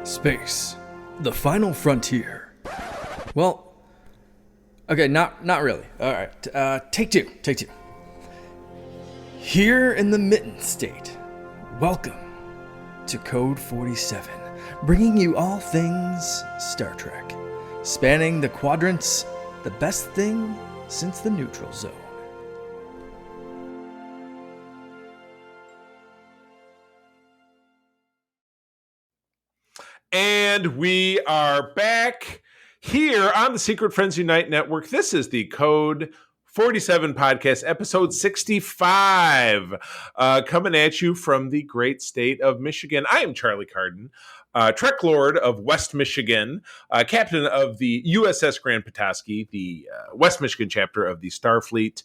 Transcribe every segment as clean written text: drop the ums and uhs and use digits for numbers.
Space, the final frontier. Well, okay, not really. All right, take two. Here in the Mitten State, welcome to Code 47, bringing you all things Star Trek, spanning the quadrants, the best thing since the neutral zone. And we are back here on the Secret Friends Unite Network. This is the Code 47 podcast, episode 65, coming at you from the great state of Michigan. I am Charlie Carden, Trek Lord of West Michigan, captain of the USS Grand Petoskey, the West Michigan chapter of the Starfleet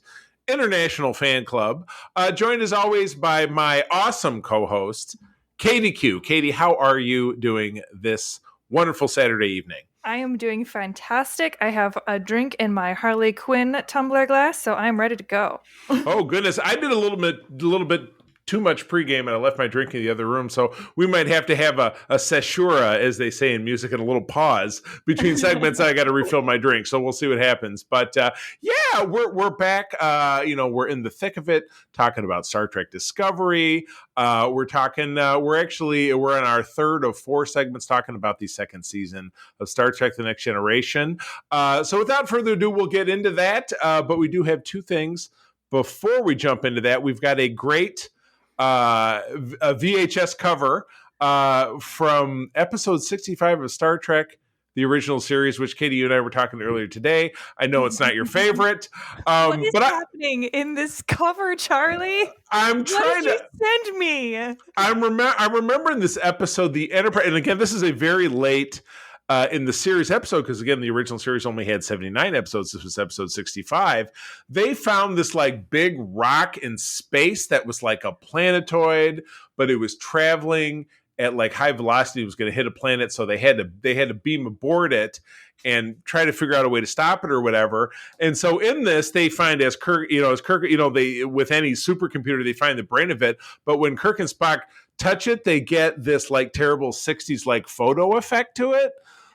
International Fan Club, joined as always by my awesome co-host, Katie Q. Katie, how are you doing this wonderful Saturday evening? I am doing fantastic. I have a drink in my Harley Quinn tumbler glass, so I'm ready to go. Oh goodness, I did a little bit too much pregame, and I left my drink in the other room. So we might have to have a cesura, as they say in music, and a little pause between segments. I got to refill my drink, so we'll see what happens. But yeah, we're back. We're in the thick of it, talking about Star Trek Discovery. We're on our third of four segments talking about the second season of Star Trek: The Next Generation. So without further ado, we'll get into that. But we do have two things before we jump into that. We've got a great a VHS cover from episode 65 of Star Trek, the original series, which Katie, you and I were talking earlier today. I know it's not your favorite. What is happening in this cover, Charlie? I'm trying to send me. I'm remembering this episode, the Enterprise, and again, this is a very late in the series episode, because again, the original series only had 79 episodes. This was episode 65. They found this like big rock in space that was like a planetoid, but it was traveling at like high velocity. It was going to hit a planet, so they had to beam aboard it and try to figure out a way to stop it or whatever. And so in this, they find as Kirk, they with any supercomputer, they find the brain of it. But when Kirk and Spock touch it, they get this like terrible 60s like photo effect to it.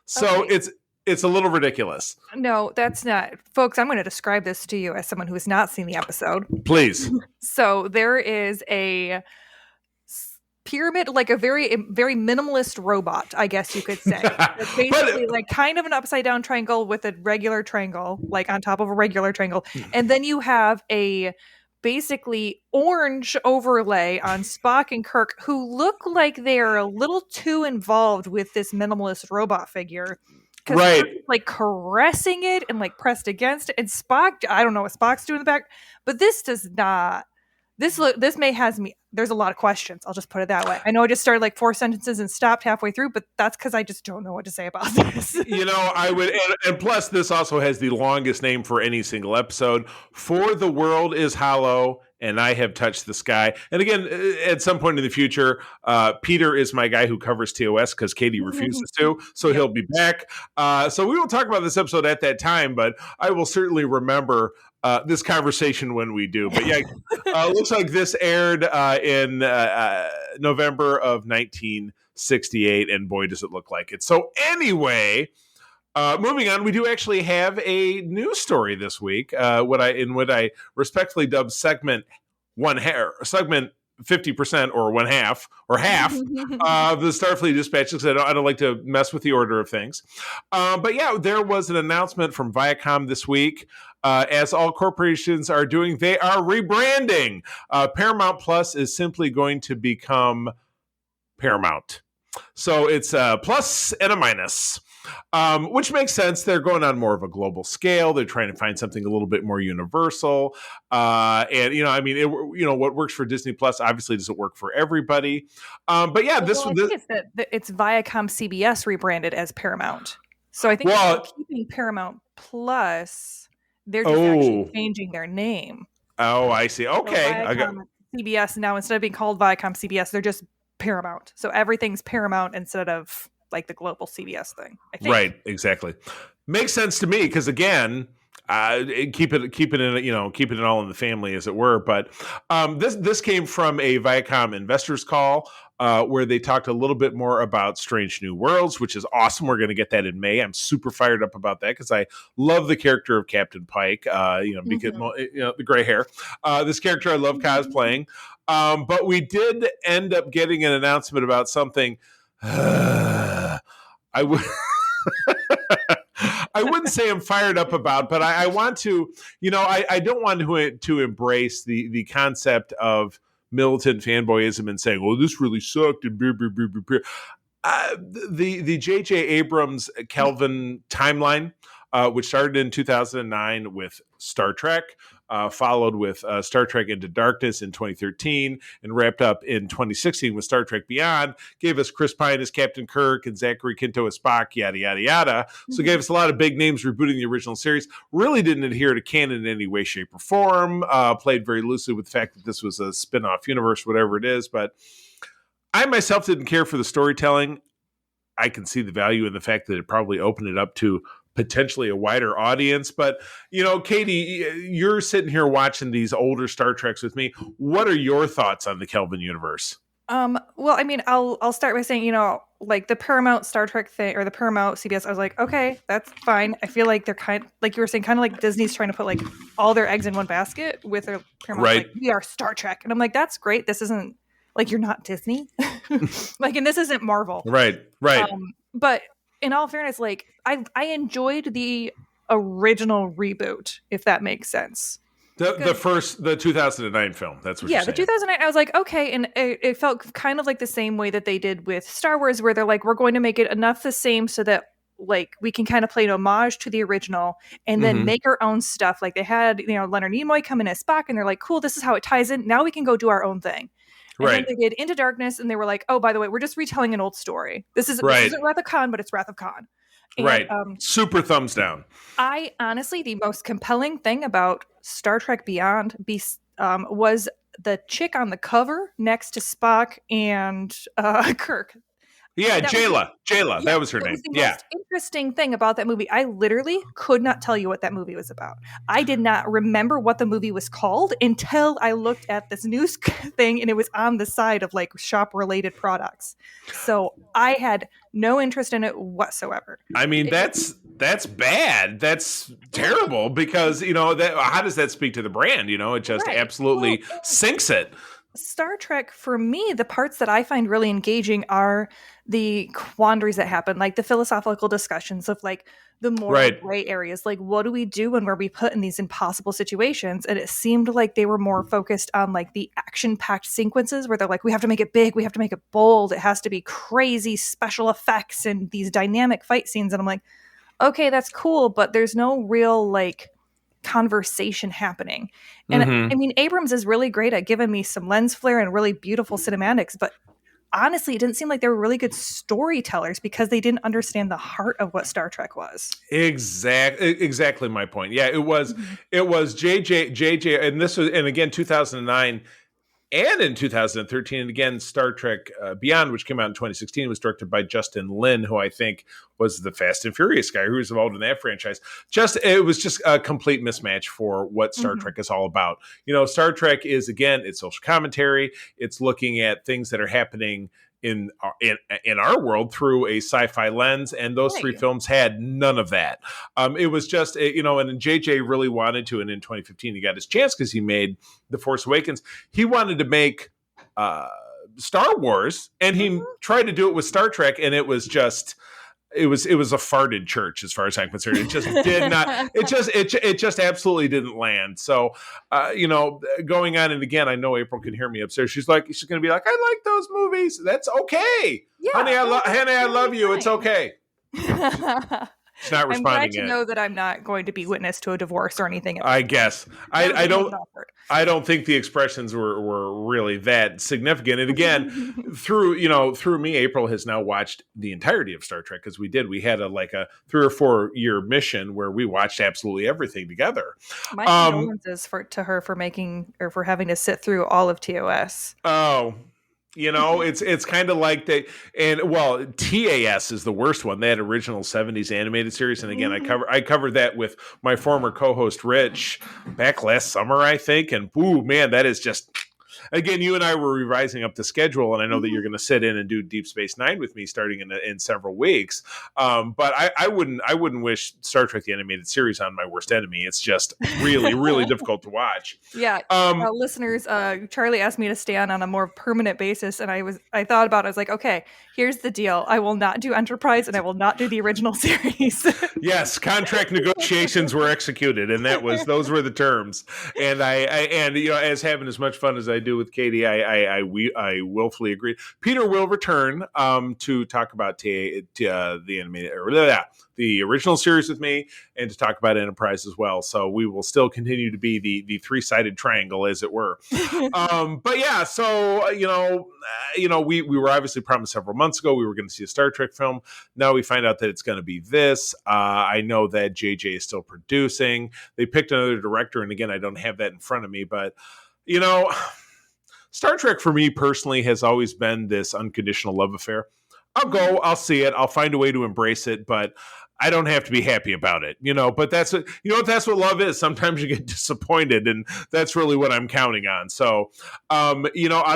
So okay. It's a little ridiculous. No, that's not. Folks, I'm going to describe this to you as someone who has not seen the episode. Please. So there is a pyramid, like a very, very minimalist robot, I guess you could say. It's basically like kind of an upside down triangle with a regular triangle, like on top of a regular triangle. And then you have a basically orange overlay on Spock and Kirk, who look like they are a little too involved with this minimalist robot figure. Right. Kirk is, like caressing it and like pressed against it. And Spock, I don't know what Spock's doing in the back, but this does not. This has me. There's a lot of questions. I'll just put it that way. I know I just started like 4 sentences and stopped halfway through, but that's because I just don't know what to say about this. I would, and plus this also has the longest name for any single episode. For the world is hollow, and I have touched the sky. And again, at some point in the future, Peter is my guy who covers TOS because Katie refuses to, so he'll be back. So we will talk about this episode at that time, but I will certainly remember this conversation when we do. But yeah, looks like this aired in November of 1968, and boy, does it look like it. So anyway, moving on, we do actually have a news story this week. What I respectfully dub segment 50% or one half or half of the Starfleet Dispatch, because I don't like to mess with the order of things. But yeah, there was an announcement from Viacom this week. As all corporations are doing, they are rebranding. Paramount Plus is simply going to become Paramount. So it's a plus and a minus. Which makes sense. They're going on more of a global scale. They're trying to find something a little bit more universal. What works for Disney Plus obviously doesn't work for everybody. But yeah, I think it's Viacom CBS rebranded as Paramount. So I think they're keeping Paramount Plus. They're just actually changing their name. Oh, I see. Okay. So Viacom CBS now, instead of being called Viacom CBS, they're just Paramount. So everything's Paramount instead of like the global CBS thing, I think. Right, exactly. Makes sense to me because again, keep it all in the family, as it were. But this came from a Viacom investors call. where they talked a little bit more about Strange New Worlds, which is awesome. We're going to get that in May. I'm super fired up about that because I love the character of Captain Pike. Because the gray hair. This character I love cosplaying. But we did end up getting an announcement about something. I would. I wouldn't say I'm fired up about, but I want to, I don't want to embrace the concept of militant fanboyism and saying, "Oh, this really sucked," and the J.J. Abrams Kelvin timeline, which started in 2009 with Star Trek, followed with Star Trek Into Darkness in 2013, and wrapped up in 2016 with Star Trek Beyond, gave us Chris Pine as Captain Kirk and Zachary Quinto as Spock, yada, yada, yada. So gave us a lot of big names rebooting the original series. Really didn't adhere to canon in any way, shape, or form. Played very loosely with the fact that this was a spin-off universe, whatever it is. But I myself didn't care for the storytelling. I can see the value in the fact that it probably opened it up to potentially a wider audience. But, Katie, you're sitting here watching these older Star Treks with me. What are your thoughts on the Kelvin universe? Well, I mean, I'll start by saying, like the Paramount Star Trek thing or the Paramount CBS, I was like, okay, that's fine. I feel like they're like you were saying, kind of like Disney's trying to put like all their eggs in one basket with their Paramount. Right. Like, we are Star Trek. And I'm like, that's great. This isn't like, you're not Disney. Like, and this isn't Marvel. Right. But in all fairness, like I enjoyed the original reboot, if that makes sense. The 2009 film. That's what you're saying. The 2009. I was like, okay, and it felt kind of like the same way that they did with Star Wars, where they're like, we're going to make it enough the same so that like we can kind of play an homage to the original and then make our own stuff. Like they had, Leonard Nimoy come in as Spock, and they're like, cool, this is how it ties in. Now we can go do our own thing. And then they did Into Darkness, and they were like, oh, by the way, we're just retelling an old story. This isn't Wrath of Khan, but it's Wrath of Khan. And, super thumbs down. I honestly, the most compelling thing about Star Trek Beyond was the chick on the cover next to Spock and Kirk. Yeah, Jayla. That was her name. The most interesting thing about that movie, I literally could not tell you what that movie was about. I did not remember what the movie was called until I looked at this news thing, and it was on the side of like shop-related products. So I had no interest in it whatsoever. I mean, that's bad. That's terrible because, how does that speak to the brand? It just absolutely sinks it. Star Trek, for me, the parts that I find really engaging are the quandaries that happen, like the philosophical discussions of like the moral gray areas. Like, what do we do when we're put in these impossible situations? And it seemed like they were more focused on like the action-packed sequences where they're like, we have to make it big, we have to make it bold, it has to be crazy special effects and these dynamic fight scenes. And I'm like, okay, that's cool, but there's no real like conversation happening. And I mean, Abrams is really great at giving me some lens flare and really beautiful cinematics, but honestly, it didn't seem like they were really good storytellers because they didn't understand the heart of what Star Trek was. Exactly my point. Yeah, it was JJ, and this was, and again, 2009 and in 2013, and again, Star Trek Beyond, which came out in 2016, was directed by Justin Lin, who I think was the Fast and Furious guy who was involved in that franchise. It was just a complete mismatch for what Star Trek is all about. Star Trek is, again, it's social commentary. It's looking at things that are happening in our world through a sci-fi lens, and those three films had none of that. It was just, and JJ really wanted to, and in 2015 he got his chance because he made The Force Awakens. He wanted to make Star Wars, and he tried to do it with Star Trek, and it was just... It was a farted church as far as I'm concerned. It just did not. It just absolutely didn't land. So, going on, and again, I know April can hear me upstairs. She's going to be like, I like those movies. That's okay, honey. I love you. It's okay. She's not responding. I'm glad to yet. know that I'm not going to be witness to a divorce or anything else. I guess I don't think the expressions were really that significant. And again, through me, April has now watched the entirety of Star Trek because we had a 3 or 4 year mission where we watched absolutely everything together. My condolences to her for having to sit through all of TOS. Oh. It's kind of like TAS is the worst one. That original 70s animated series. And again, I covered that with my former co-host Rich back last summer, I think. And ooh, man, that is just again, you and I were revising up the schedule, and I know that you're going to sit in and do Deep Space Nine with me starting in several weeks. But I wouldn't wish Star Trek the Animated Series on my worst enemy. It's just really, really difficult to watch. Yeah, listeners, Charlie asked me to stay on a more permanent basis, and I thought about it. I was like, okay, here's the deal: I will not do Enterprise, and I will not do the original series. Yes, contract negotiations were executed, and those were the terms. And and as having as much fun as I do with Katie, I willfully agree. Peter will return to talk about the animated the original series with me, and to talk about Enterprise as well. So we will still continue to be the three-sided triangle, as it were. But yeah, so we were obviously promised several months ago we were going to see a Star Trek film. Now we find out that it's going to be this. I know that JJ is still producing. They picked another director, and again, I don't have that in front of me, but Star Trek for me personally has always been this unconditional love affair. I'll go, I'll see it, I'll find a way to embrace it, but I don't have to be happy about it, but that's what love is. Sometimes you get disappointed, and that's really what I'm counting on. So, I'll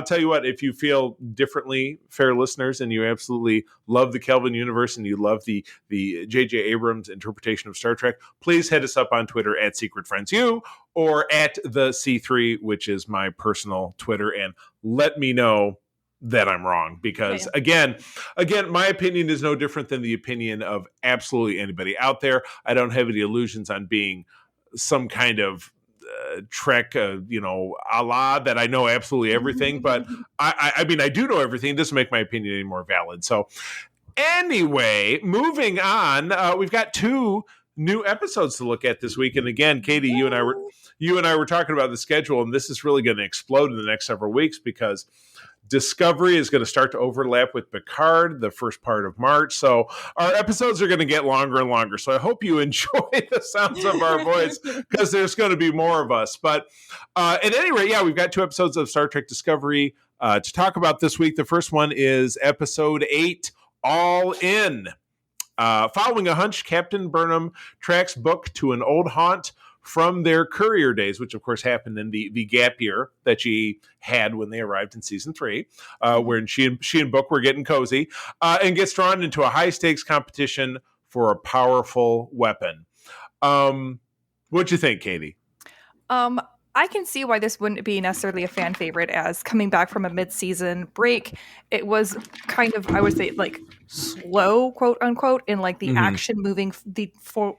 tell you what, if you feel differently, fair listeners, and you absolutely love the Kelvin universe and you love the J.J. Abrams interpretation of Star Trek, please hit us up on Twitter at Secret Friends U or at the C3, which is my personal Twitter, and let me know that I'm wrong, because again, my opinion is no different than the opinion of absolutely anybody out there. I don't have any illusions on being some kind of Trek, Allah, that I know absolutely everything, but I mean, I do know everything. It doesn't make my opinion any more valid. So anyway, moving on, we've got 2 new episodes to look at this week. And again, Katie, you and I were talking about the schedule, and this is really going to explode in the next several weeks, because Discovery is going to start to overlap with Picard the first part of March. So our episodes are going to get longer and longer. So I hope you enjoy the sounds of our voice, because there's going to be more of us. But at any rate, we've got 2 episodes of Star Trek Discovery to talk about this week. The first one is episode 8, All In. Following a hunch, Captain Burnham tracks Book to an old haunt from their courier days, which of course happened in the gap year that she had when they arrived in season 3, where she and Book were getting cozy, and gets drawn into a high stakes competition for a powerful weapon. What'd you think, Katie? I can see why this wouldn't be necessarily a fan favorite, as coming back from a mid-season break, it was kind of, I would say, like slow, quote unquote, in like the action moving the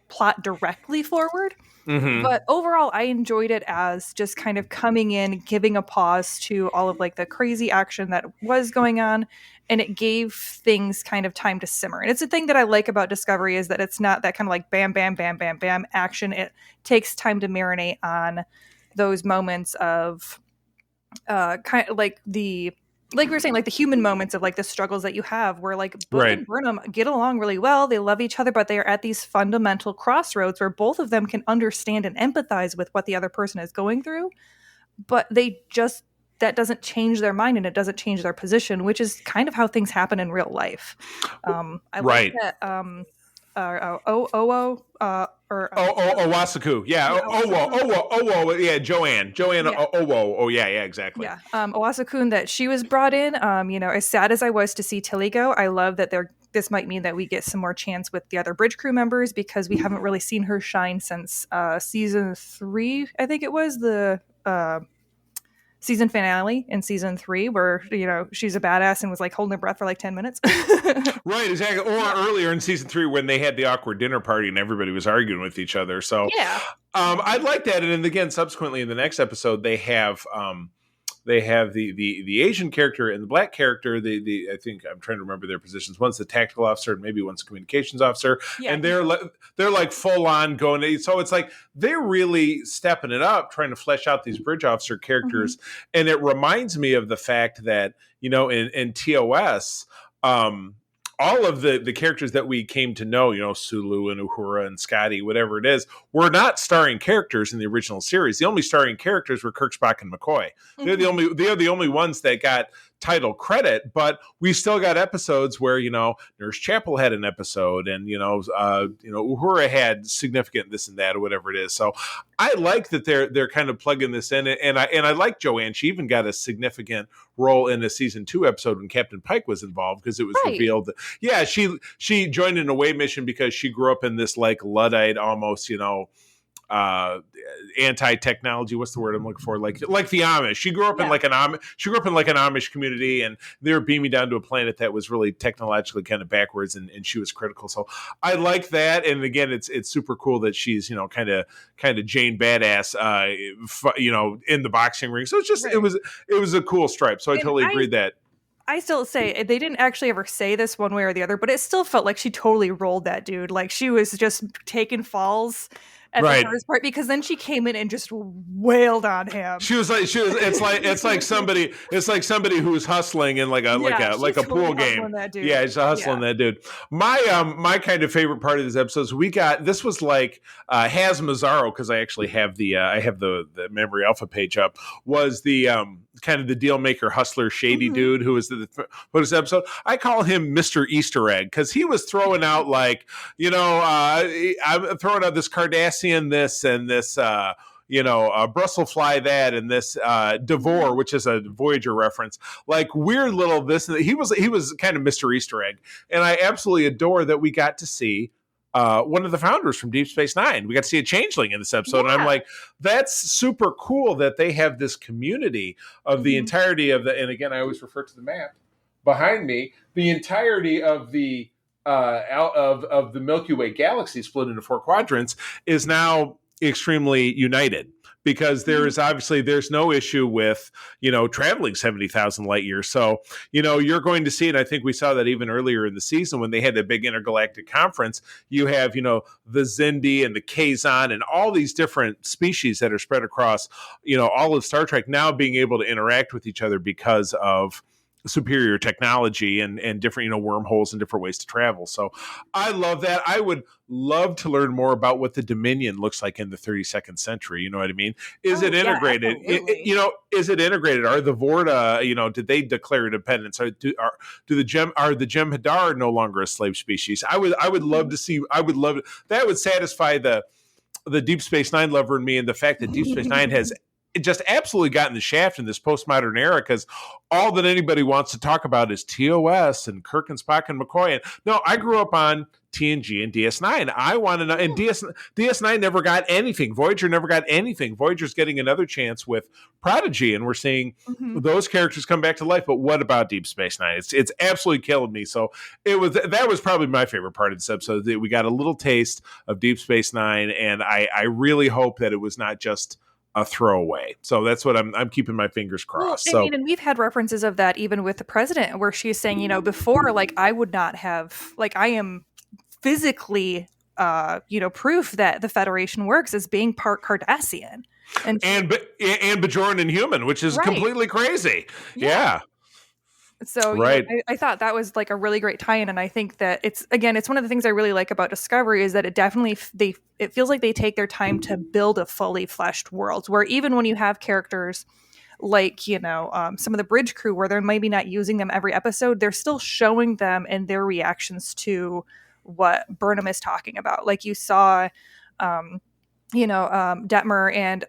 plot directly forward. But overall, I enjoyed it as just kind of coming in, giving a pause to all of like the crazy action that was going on, and it gave things kind of time to simmer. And it's a thing that I like about Discovery, is that it's not that kind of like bam, bam, bam, bam, bam action. It takes time to marinate on those moments of kind of like like we were saying, like the human moments of like the struggles that you have, where like Book and Burnham get along really well. They love each other, but they are at these fundamental crossroads where both of them can understand and empathize with what the other person is going through. But that doesn't change their mind, and it doesn't change their position, which is kind of how things happen in real life. I like that Owasaku. Joanne. Exactly. Owasakun, that she was brought in. As sad as I was to see Tilly go, I love that this might mean that we get some more chance with the other bridge crew members, because we haven't really seen her shine since season 3. I think it was the season finale in season 3, where she's a badass and was like holding her breath for like 10 minutes. Right, exactly. Or earlier in season 3, when they had the awkward dinner party and everybody was arguing with each other. So I like that. And then again, subsequently in the next episode, they have the Asian character and the black character. I think I'm trying to remember their positions. One's the tactical officer, and maybe one's the communications officer. Yeah, and they're like full on going. So it's like they're really stepping it up, trying to flesh out these bridge officer characters. And it reminds me of the fact that in TOS. All of the characters that we came to know, Sulu and Uhura and Scotty, whatever it is, were not starring characters in the original series. The only starring characters were Kirk, Spock, and McCoy. They're the only ones that got title credit, but we still got episodes where, Nurse Chapel had an episode, and, Uhura had significant this and that or whatever it is. So I like that they're kind of plugging this in, and I like Joanne. She even got a significant role in a season 2 episode when Captain Pike was involved, because it was revealed that she joined an away mission because she grew up in this like Luddite, almost, anti-technology. What's the word I'm looking for? Like the Amish. She grew up in like an Amish community, and they were beaming down to a planet that was really technologically kind of backwards, and she was critical. So I like that. And again, it's super cool that she's kind of Jane Badass, in the boxing ring. So it's just it was a cool stripe. So I totally agree that. I still say they didn't actually ever say this one way or the other, but it still felt like she totally rolled that dude. Like she was just taking falls at the first part, because then she came in and just wailed on him. It's like somebody who's hustling in like a pool game. Yeah, he's hustling that dude. My kind of favorite part of this episode is this was like Haz Mazzaro, because I actually have the Memory Alpha page up, was the kind of the deal maker, hustler, shady dude who was this episode. I call him Mr. Easter Egg, because he was throwing out like, I'm throwing out this Cardassian this and this Brussels fly that, and this Devore, which is a Voyager reference, like weird little this and that. He was kind of Mr. Easter Egg, and I absolutely adore that we got to see one of the founders from Deep Space Nine. We got to see a changeling in this episode, and I'm like, that's super cool that they have this community of the entirety of the. And again, I always refer to the map behind me. The entirety of the of the Milky Way galaxy, split into 4 quadrants, is now extremely united, because there's no issue with traveling 70,000 light years. So you're going to see, and I think we saw that even earlier in the season when they had the big intergalactic conference. You have the Xindi and the Kazon and all these different species that are spread across all of Star Trek, now being able to interact with each other because of superior technology and different wormholes and different ways to travel. So I love that. I would love to learn more about what the Dominion looks like in the 32nd century. You know what I mean? Is it integrated? Is it integrated? Are the Vorta, did they declare independence? Are the Jem'Hadar no longer a slave species? I would love to see. That would satisfy the Deep Space Nine lover in me, and the fact that Deep Space Nine has it just absolutely gotten the shaft in this postmodern era, because all that anybody wants to talk about is TOS and Kirk and Spock and McCoy. And no, I grew up on TNG and DS9. I want to know, and DS9 never got anything. Voyager never got anything. Voyager's getting another chance with Prodigy, and we're seeing those characters come back to life. But what about Deep Space Nine? It's absolutely killing me. So that was probably my favorite part of this episode. That we got a little taste of Deep Space Nine, and I really hope that it was not just a throwaway. So that's what I'm keeping my fingers crossed. Well, and we've had references of that even with the president, where she's saying, before, like, I would not have, like, I am physically, proof that the Federation works as being part Cardassian. And Bajoran and human, which is completely crazy. Yeah. So I thought that was like a really great tie-in, and I think that it's one of the things I really like about Discovery is that it definitely it feels like they take their time to build a fully fleshed world, where even when you have characters like some of the bridge crew, where they're maybe not using them every episode, they're still showing them and their reactions to what Burnham is talking about. Like you saw Detmer and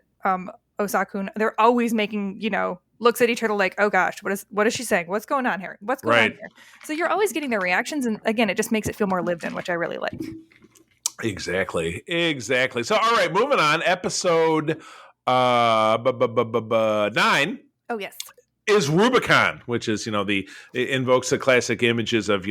Osakun, they're always making looks at each other like, oh gosh, what is she saying? What's going on here? What's going on here? So you're always getting their reactions. And again, it just makes it feel more lived in, which I really like. Exactly. So, all right, moving on. Episode 9. Oh, yes. Is Rubicon, which is, it invokes the classic images of,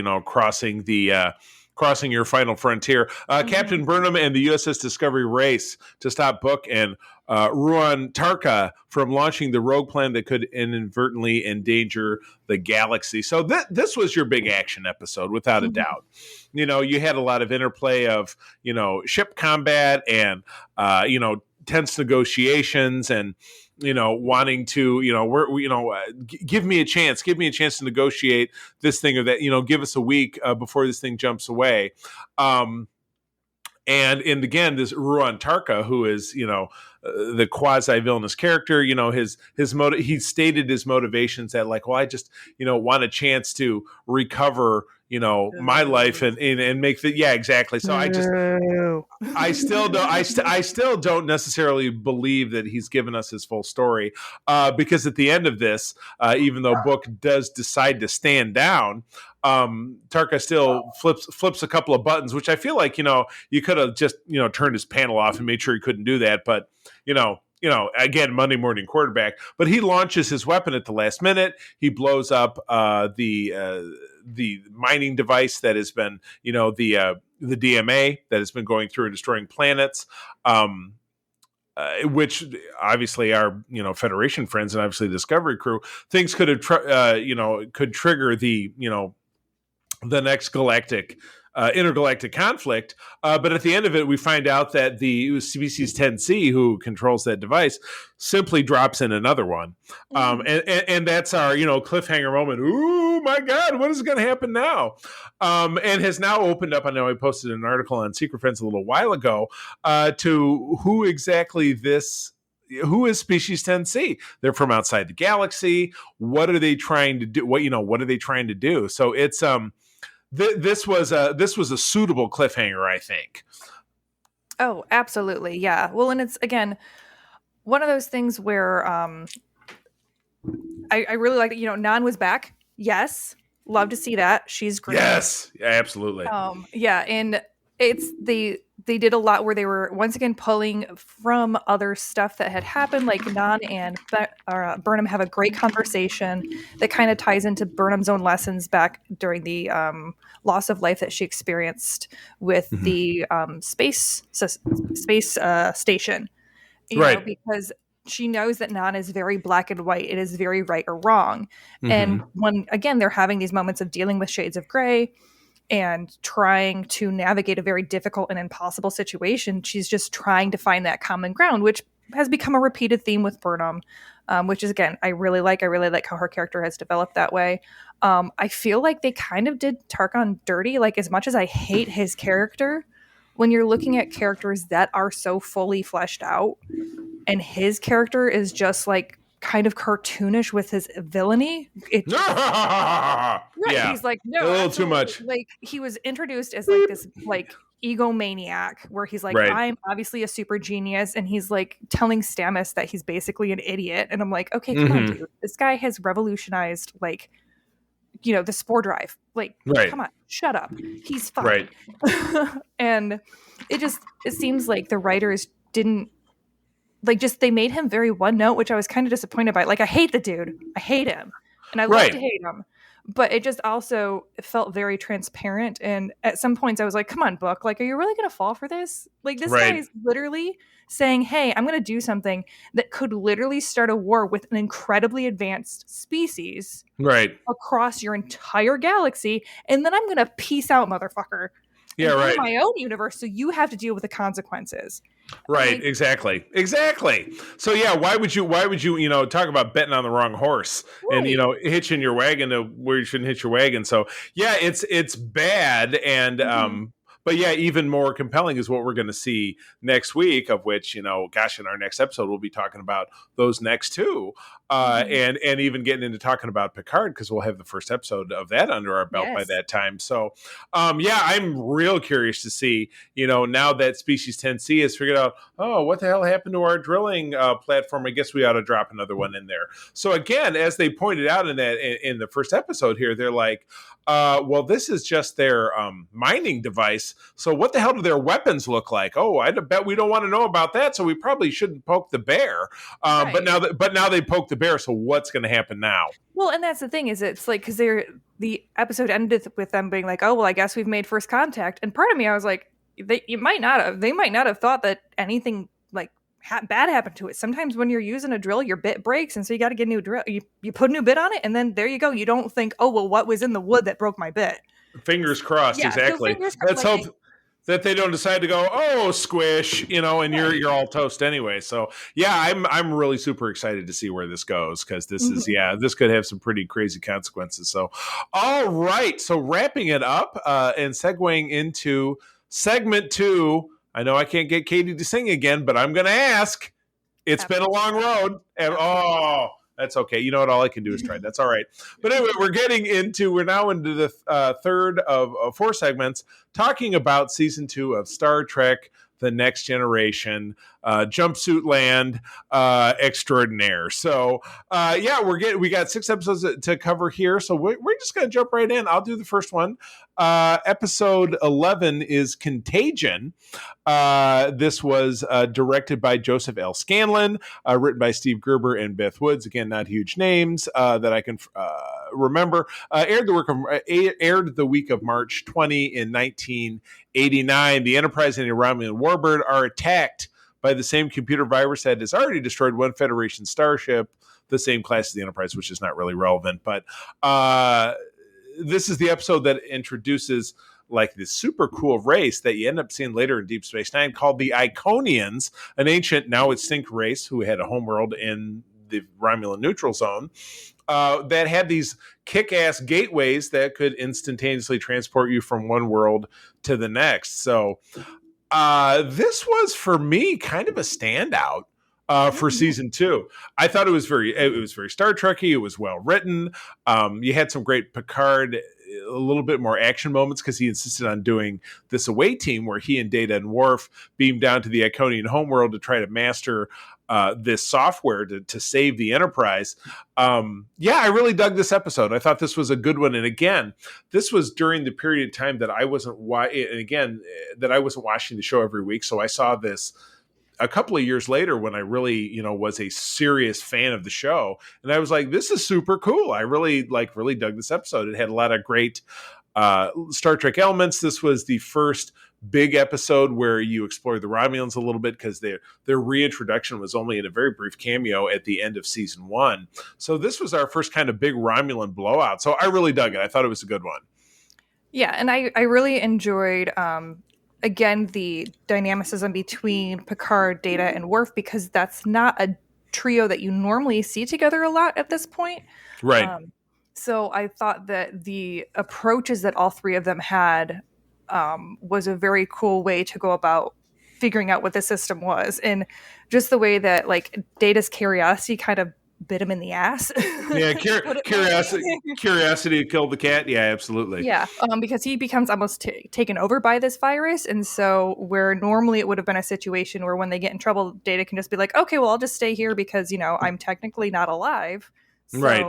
crossing your final frontier. Captain Burnham and the USS Discovery race to stop Book and Ruan Tarka from launching the rogue plan that could inadvertently endanger the galaxy. So this was your big action episode, without a doubt. You had a lot of interplay of, ship combat and, tense negotiations and, wanting to, give me a chance to negotiate this thing or that, give us a week before this thing jumps away. And again, this Ruan Tarka, who is, the quasi villainous character. He stated his motivations that like, well, I just want a chance to recover my life and make the exactly. So I still don't necessarily believe that he's given us his full story, because at the end of this, even though Book does decide to stand down, Tarka still flips a couple of buttons, which I feel like you could have just turned his panel off and made sure he couldn't do that, but again, Monday morning quarterback. But he launches his weapon at the last minute. He blows up the mining device that has been the DMA that has been going through and destroying planets, which obviously our Federation friends and obviously the Discovery crew things could have could trigger the next intergalactic conflict, but at the end of it we find out that the species 10C who controls that device simply drops in another one, and that's our cliffhanger moment. Ooh my god, what is going to happen now? And has now opened up. I know I posted an article on Secret Friends a little while ago to who exactly who is species 10C? They're from outside the galaxy. What are they trying to do? What are they trying to do? So it's this was a suitable cliffhanger, I think. Oh, absolutely. Yeah. Well, and it's again one of those things where I really like that, Nan was back. Yes. Love to see that. She's great. Yes. Yeah, absolutely. Yeah, and they did a lot where they were once again pulling from other stuff that had happened. Like Nan and Burnham have a great conversation that kind of ties into Burnham's own lessons back during the loss of life that she experienced with the space station. Right. Because she knows that Nan is very black and white. It is very right or wrong. And when, again, they're having these moments of dealing with shades of gray and trying to navigate a very difficult and impossible situation, she's just trying to find that common ground, which has become a repeated theme with Burnham, which is, again, I really like how her character has developed that way. I feel like they kind of did Tarkon dirty. Like, as much as I hate his character, when you're looking at characters that are so fully fleshed out and his character is just like kind of cartoonish with his villainy. Yeah. He's like, no, a little too much. Like, he was introduced as like this like egomaniac where he's like, right. I'm obviously a super genius, and he's like telling Stamets that he's basically an idiot. And I'm like, okay, come on, dude. This guy has revolutionized like the spore drive. Like, come on, shut up. He's fine. Right. And it seems like the writers didn't they made him very one note, which I was kind of disappointed by. Like, I hate the dude. I hate him. And I love to hate him. But it just also felt very transparent. And at some points I was like, come on, Book. Like, are you really going to fall for this? Like, this guy is literally saying, hey, I'm going to do something that could literally start a war with an incredibly advanced species across your entire galaxy. And then I'm going to peace out, motherfucker. Yeah, right. In my own universe, so you have to deal with the consequences. Right, like, exactly. So yeah, why would you talk about betting on the wrong horse and hitching your wagon to where you shouldn't hitch your wagon? So yeah, it's bad, and but yeah, even more compelling is what we're going to see next week, of which, in our next episode, we'll be talking about those next two, and even getting into talking about Picard, because we'll have the first episode of that under our belt by that time. So, yeah, I'm real curious to see, now that Species 10C has figured out, oh, what the hell happened to our drilling platform? I guess we ought to drop another one in there. So again, as they pointed out in the first episode here, they're like, well, this is just their mining device. So what the hell do their weapons look like? Oh, I bet we don't want to know about that. So we probably shouldn't poke the bear. But now they poke the bear. So what's going to happen now? Well, and that's the thing, is it's like, because the episode ended with them being like, oh, well, I guess we've made first contact. And part of me, I was like, they might not have thought that anything like bad happened to it. Sometimes when you're using a drill, your bit breaks, and so you got to get a new drill. You put a new bit on it, and then there you go. You don't think, oh, well, what was in the wood that broke my bit? Fingers crossed. Exactly. Let's hope that they don't decide to go, oh, squish, and you're all toast anyway. So yeah, I'm really super excited to see where this goes, because this is this could have some pretty crazy consequences. So all right, so wrapping it up and segueing into segment 2. I know I can't get Katie to sing again, but I'm going to ask, It's been a long road. And, that's okay. You know what? All I can do is try. That's all right. But anyway, we're now into the third of 4 segments talking about season 2 of Star Trek The Next Generation, Jumpsuit Land Extraordinaire. So, we got 6 episodes to cover here. So we're just going to jump right in. I'll do the first one. Episode 11 is Contagion. This was directed by Joseph L. Scanlon, written by Steve Gerber and Beth Woods. Again, not huge names that I can remember. Aired the week of March 20 in 1989. The Enterprise and the Romulan Warbird are attacked by the same computer virus that has already destroyed one Federation starship, the same class as the Enterprise, which is not really relevant. But this is the episode that introduces like this super cool race that you end up seeing later in Deep Space Nine called the Iconians, an ancient, now extinct race who had a homeworld in the Romulan neutral zone that had these kick-ass gateways that could instantaneously transport you from one world to the next. So this was, for me, kind of a standout for season 2. I thought it was very Star Trek-y. It was well written. You had some great Picard, a little bit more action moments because he insisted on doing this away team where he and Data and Worf beamed down to the Iconian homeworld to try to master this software to save the Enterprise. I really dug this episode. I thought this was a good one. And again, this was during the period of time that I wasn't watching the show every week. So I saw this a couple of years later when I really, was a serious fan of the show. And I was like, this is super cool. I really dug this episode. It had a lot of great Star Trek elements. This was the first big episode where you explore the Romulans a little bit because their reintroduction was only in a very brief cameo at the end of season 1. So this was our first kind of big Romulan blowout. So I really dug it. I thought it was a good one. Yeah, and I really enjoyed again, the dynamicism between Picard, Data, and Worf, because that's not a trio that you normally see together a lot at this point. Right. So I thought that the approaches that all 3 of them had was a very cool way to go about figuring out what the system was. And just the way that, like, Data's curiosity kind of bit him in the ass. Yeah, curiosity killed the cat. Yeah, absolutely. Yeah, because he becomes almost taken over by this virus, and so where normally it would have been a situation where when they get in trouble, Data can just be like, okay, well, I'll just stay here because, I'm technically not alive. So right.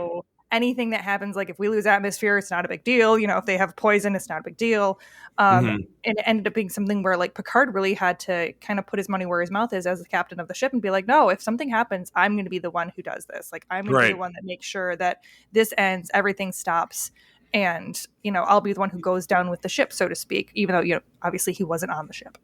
Anything that happens, like if we lose atmosphere, it's not a big deal. If they have poison, it's not a big deal. And it ended up being something where, like, Picard really had to kind of put his money where his mouth is as the captain of the ship and be like, no, if something happens, I'm going to be the one who does this. Like, I'm going to be the one that makes sure that this ends, everything stops. And, I'll be the one who goes down with the ship, so to speak, even though, obviously he wasn't on the ship.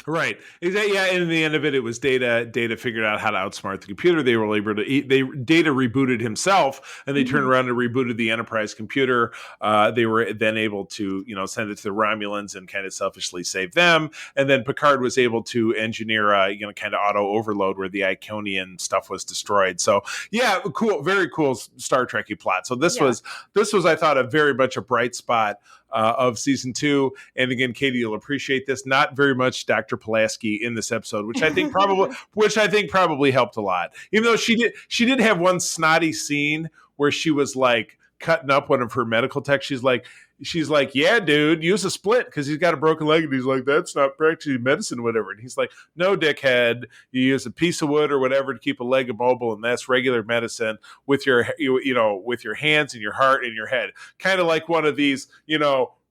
Right. Exactly. Yeah. And in the end of it, it was Data. Data figured out how to outsmart the computer. They were able to. Data rebooted himself, and they turned around and rebooted the Enterprise computer. They were then able to, send it to the Romulans and kind of selfishly save them. And then Picard was able to engineer a, kind of auto overload where the Iconian stuff was destroyed. So yeah, cool, very cool Star Trek-y plot. So this was, I thought, a very much a bright spot of season 2. And again, Katie, you'll appreciate this. Not very much Dr. Pulaski in this episode, which I think probably helped a lot. Even though she did have one snotty scene where she was like cutting up one of her medical techs. She's like, yeah, dude, use a split because he's got a broken leg. And he's like, that's not practically medicine, whatever. And he's like, no, dickhead, you use a piece of wood or whatever to keep a leg immobile, and that's regular medicine with your, with your hands and your heart and your head. Kind of like one of these,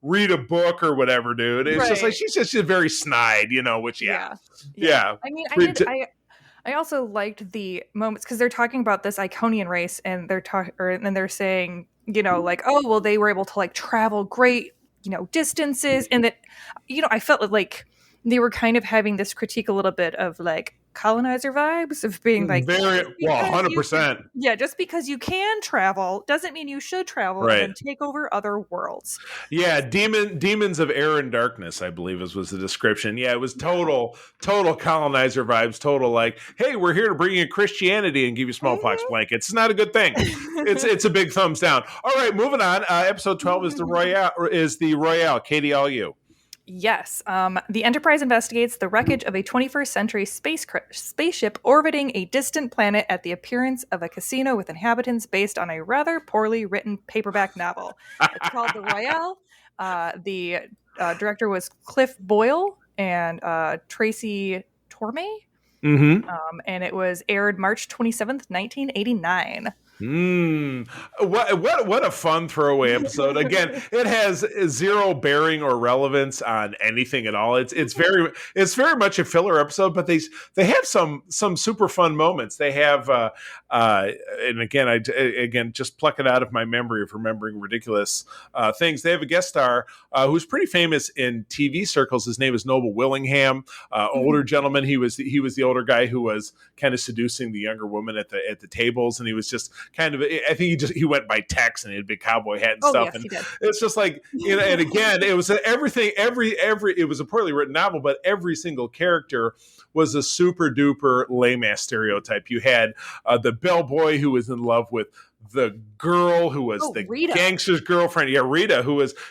read a book or whatever, dude. It's just like, she's just very snide, which, yeah. I mean, I also liked the moments because they're talking about this Iconian race, and they're saying, like, oh, well, they were able to, like, travel great, distances, and that, I felt like they were kind of having this critique a little bit of, like, colonizer vibes of being like, very well, 100%. Yeah, just because you can travel doesn't mean you should travel and take over other worlds. Yeah, demons of air and darkness, I believe was the description. Yeah, it was total colonizer vibes. Total like, hey, we're here to bring you Christianity and give you smallpox blankets. It's not a good thing. It's a big thumbs down. All right, moving on. Episode 12 is the Royale. Katie, all you. Yes. The Enterprise investigates the wreckage of a 21st century spaceship orbiting a distant planet at the appearance of a casino with inhabitants based on a rather poorly written paperback novel. It's called The Royale. The director was Cliff Boyle and Tracy Torme. Mm-hmm. And it was aired March 27th, 1989. What a fun throwaway episode. Again, it has zero bearing or relevance on anything at all. It's very much a filler episode, but they have some super fun moments. They have and again just pluck it out of my memory of remembering ridiculous things. They have a guest star who's pretty famous in TV circles. His name is Noble Willingham, older gentleman. He was the older guy who was kind of seducing the younger woman at the tables, and he was just kind of, I think he went by Tex and he had a big cowboy hat and stuff. Yes, and he did. It's just like, and again, it was everything, it was a poorly written novel, but every single character was a super duper lame ass stereotype. You had the bellboy who was in love with the girl who was Rita. Gangster's girlfriend. Yeah, Rita,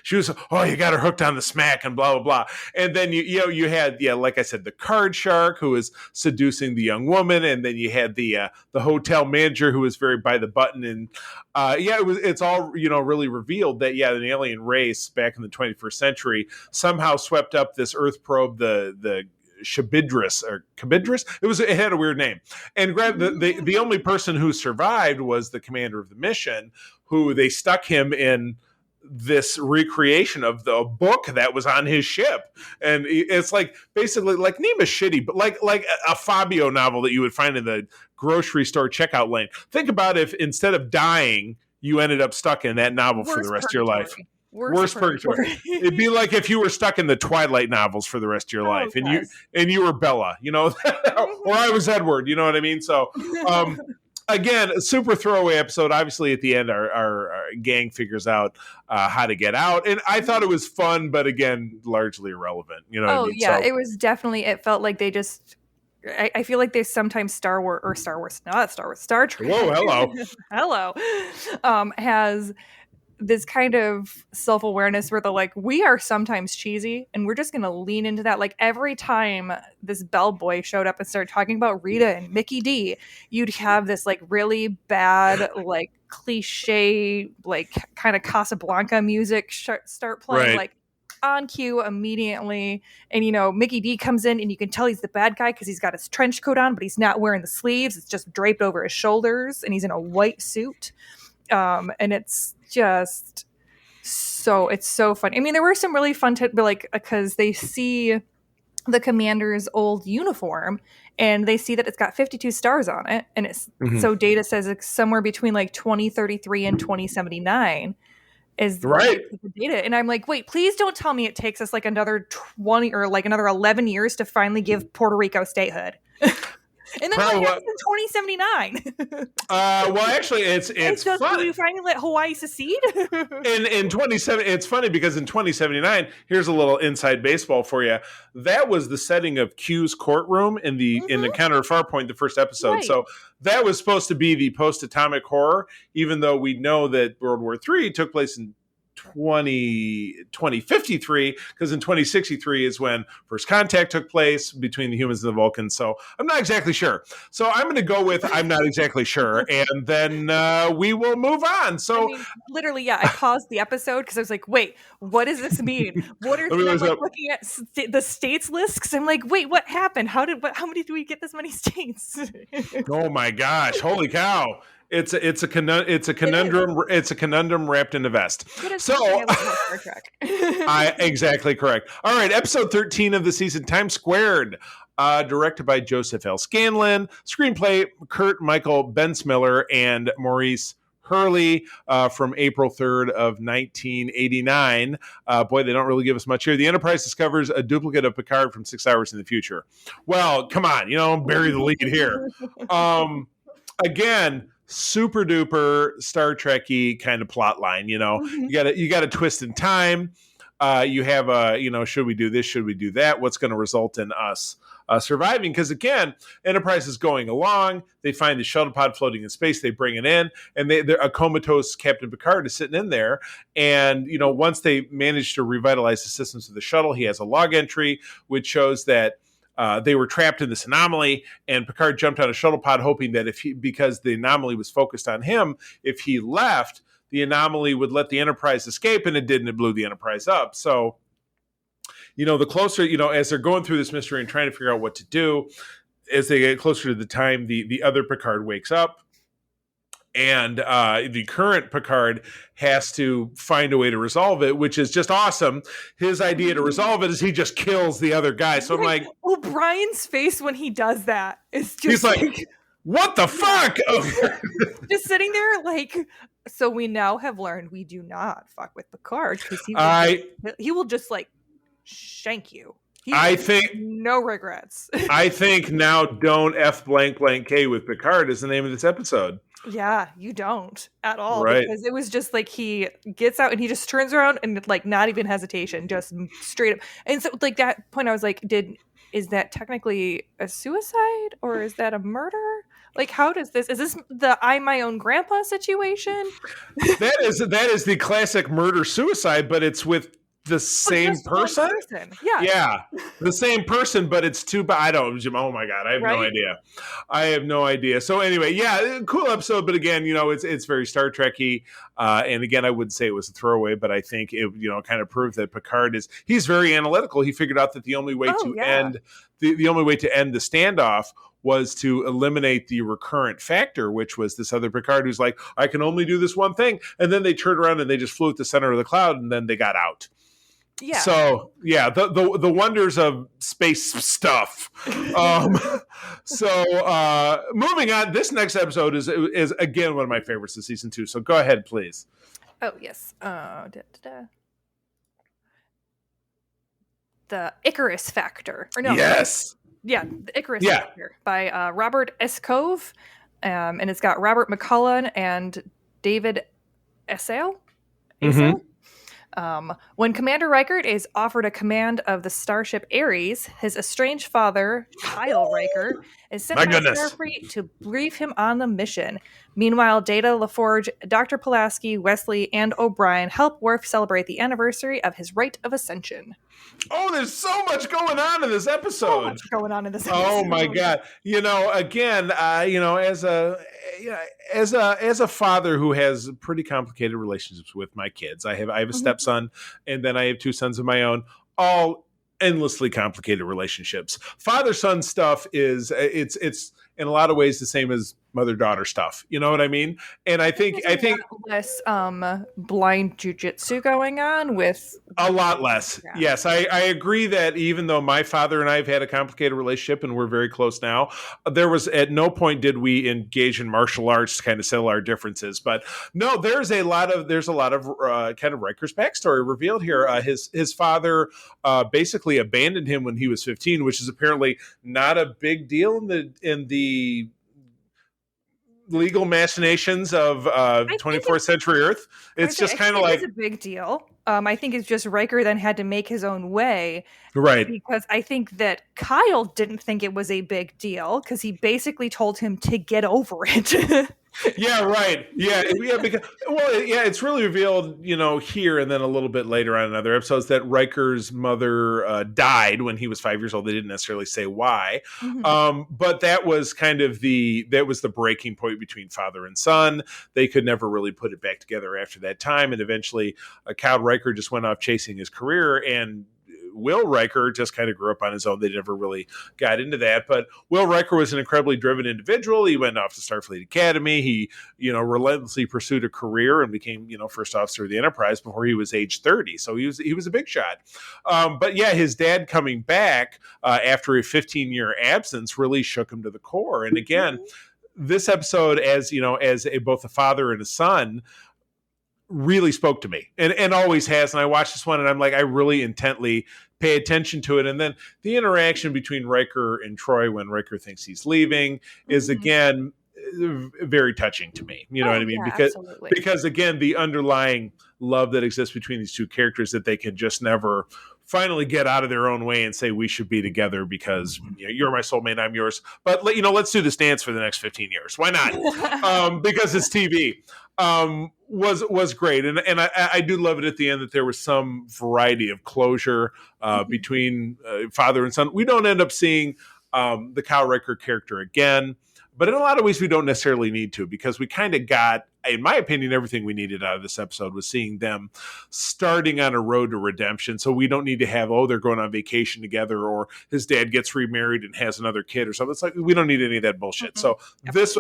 she was, you got her hooked on the smack and blah, blah, blah. And then you had, like I said, the card shark who was seducing the young woman. And then you had the hotel manager who was very by the button. And it's all, really revealed that, an alien race back in the 21st century somehow swept up this Earth probe, the Shabidris or Cabidris. It had a weird name. And the only person who survived was the commander of the mission, who they stuck him in this recreation of the book that was on his ship. And it's like basically like Nema's shitty, but like a Fabio novel that you would find in the grocery store checkout lane. Think about if instead of dying, you ended up stuck in that novel for the rest of your life. Worst purgatory. It'd be like if you were stuck in the Twilight novels for the rest of your life, and you were Bella, or I was Edward, you know what I mean? So, again, a super throwaway episode. Obviously, at the end, our gang figures out how to get out, and I thought it was fun, but again, largely irrelevant. You know? What I mean? Yeah, it was definitely. It felt like they just. I feel like they sometimes Star Trek. Whoa, hello. Has this kind of self-awareness where they're like, we are sometimes cheesy and we're just going to lean into that. Like every time this bellboy showed up and started talking about Rita and Mickey D, you'd have this like really bad, like cliche, like kind of Casablanca music start playing, like on cue immediately. And, Mickey D comes in and you can tell he's the bad guy because he's got his trench coat on, but he's not wearing the sleeves. It's just draped over his shoulders and he's in a white suit. And it's just it's so fun. I mean, there were some really fun because they see the commander's old uniform and they see that it's got 52 stars on it, and it's so Data says it's somewhere between like 2033 and 2079 is right Data. And I'm like, wait, please don't tell me it takes us like another 20 or like another 11 years to finally give Puerto Rico statehood. And then what happens in 2079? Well, actually, it's funny. You finally let Hawaii secede? in 27, it's funny because in 2079, here's a little inside baseball for you. That was the setting of Q's courtroom in the Encounter at Farpoint, the first episode. Right. So that was supposed to be the post-atomic horror, even though we know that World War III took place in 2053, because in 2063 is when first contact took place between the humans and the Vulcans. So I'm not exactly sure. So I'm going to go with I'm not exactly sure, and then we will move on. So literally, I paused the episode because I was like, wait, what does this mean? What are I'm like looking at the states list? Because I'm like, wait, what happened? How many do we get this many states? Oh my gosh, holy cow. It's a conundrum. It's a conundrum wrapped in a vest. So, exactly correct. All right, episode 13 of the season, Times Squared, directed by Joseph L. Scanlon, screenplay Kurt Michael Bensmiller and Maurice Hurley, from April 3rd of 1989. Boy, they don't really give us much here. The Enterprise discovers a duplicate of Picard from 6 hours in the future. Well, come on, bury the lead here. Again, super duper Star Trek-y kind of plot line. You got a twist in time. You have should we do this? Should we do that? What's going to result in us surviving. Because again, Enterprise is going along. They find the shuttle pod floating in space. They bring it in, and a comatose Captain Picard is sitting in there. And once they manage to revitalize the systems of the shuttle, he has a log entry which shows that they were trapped in this anomaly, and Picard jumped on a shuttle pod hoping that because the anomaly was focused on him, if he left, the anomaly would let the Enterprise escape, and it didn't. It blew the Enterprise up. So, the closer, as they're going through this mystery and trying to figure out what to do, as they get closer to the time, the other Picard wakes up. And the current Picard has to find a way to resolve it, which is just awesome. His idea to resolve it is he just kills the other guy. So I'm like, O'Brien's face when he does that is just he's like, what the fuck? Just sitting there like, so we now have learned we do not fuck with Picard because he will just like shank you. I think no regrets. I think now don't F blank blank K with Picard is the name of this episode. Yeah, you don't at all. Right. Because it was just like he gets out and he just turns around and like not even hesitation, just straight up. And so like that point I was like, is that technically a suicide or is that a murder? Like, how does is this the I'm my own grandpa situation? That is the classic murder suicide, but it's with the same person? Yeah, the same person, but it's too bad. I don't. Oh my god, I have no idea. I have no idea. So anyway, yeah, cool episode, but again, it's very Star Trek-y. And again, I wouldn't say it was a throwaway, but I think it, kind of proved that Picard he's very analytical. He figured out that the only way to end the only way to end the standoff was to eliminate the recurrent factor, which was this other Picard who's like, I can only do this one thing, and then they turned around and they just flew at the center of the cloud, and then they got out. Yeah. So yeah, the wonders of space stuff. So moving on, this next episode is again one of my favorites of season 2. So go ahead, please. Oh yes. The Icarus Factor. Or no. Yes. Yeah, the Icarus Factor by Robert S. Cove, and it's got Robert McCullough and David Assail. Mm-hmm. When Commander Riker is offered a command of the starship Ares, his estranged father, Kyle Riker, is sent by Starfleet to brief him on the mission. Meanwhile, Data, LaForge, Dr. Pulaski, Wesley, and O'Brien help Worf celebrate the anniversary of his rite of ascension. Oh, there's so much going on in this episode. Oh my god! Again, as a father who has pretty complicated relationships with my kids, I have a stepson, and then I have 2 sons of my own, all endlessly complicated relationships. Father-son stuff is it's in a lot of ways the same as mother-daughter stuff. You know what I mean? And I think less blind jujitsu going on with a lot less. Yeah. Yes, I agree that even though my father and I have had a complicated relationship and we're very close now, there was at no point did we engage in martial arts to kind of settle our differences. But no, there's a lot of kind of Riker's backstory revealed here. His father basically abandoned him when he was 15, which is apparently not a big deal in the legal machinations of 24th century Earth. It's just kind of like it's a big deal. I think it's just Riker then had to make his own way, right? Because I think that Kyle didn't think it was a big deal because he basically told him to get over it. Yeah, right. Yeah, because it's really revealed, here and then a little bit later on in other episodes that Riker's mother died when he was 5 years old. They didn't necessarily say why, but that was kind of the breaking point between father and son. They could never really put it back together after that time, and eventually, Kyle Riker just went off chasing his career, and Will Riker just kind of grew up on his own. They never really got into that. But Will Riker was an incredibly driven individual. He went off to Starfleet Academy. He, relentlessly pursued a career and became, first officer of the Enterprise before he was age 30. So he was a big shot. But yeah, his dad coming back after a 15-year absence really shook him to the core. And again, this episode, as both a father and a son, really spoke to me and always has. And I watched this one and I'm like, I really intently pay attention to it. And then the interaction between Riker and Troy when Riker thinks he's leaving is again very touching to me. You know what I mean? Because again, the underlying love that exists between these two characters that they can just never finally get out of their own way and say we should be together because you're my soulmate, I'm yours. But let's do this dance for the next 15 years. Why not? Because it's TV. Was great, and I do love it at the end that there was some variety of closure between father and son. We don't end up seeing the Kyle Riker character again, but in a lot of ways we don't necessarily need to, because we kind of got, in my opinion, everything we needed out of this episode was seeing them starting on a road to redemption. So we don't need to have, they're going on vacation together, or his dad gets remarried and has another kid or something. It's like, we don't need any of that bullshit. So this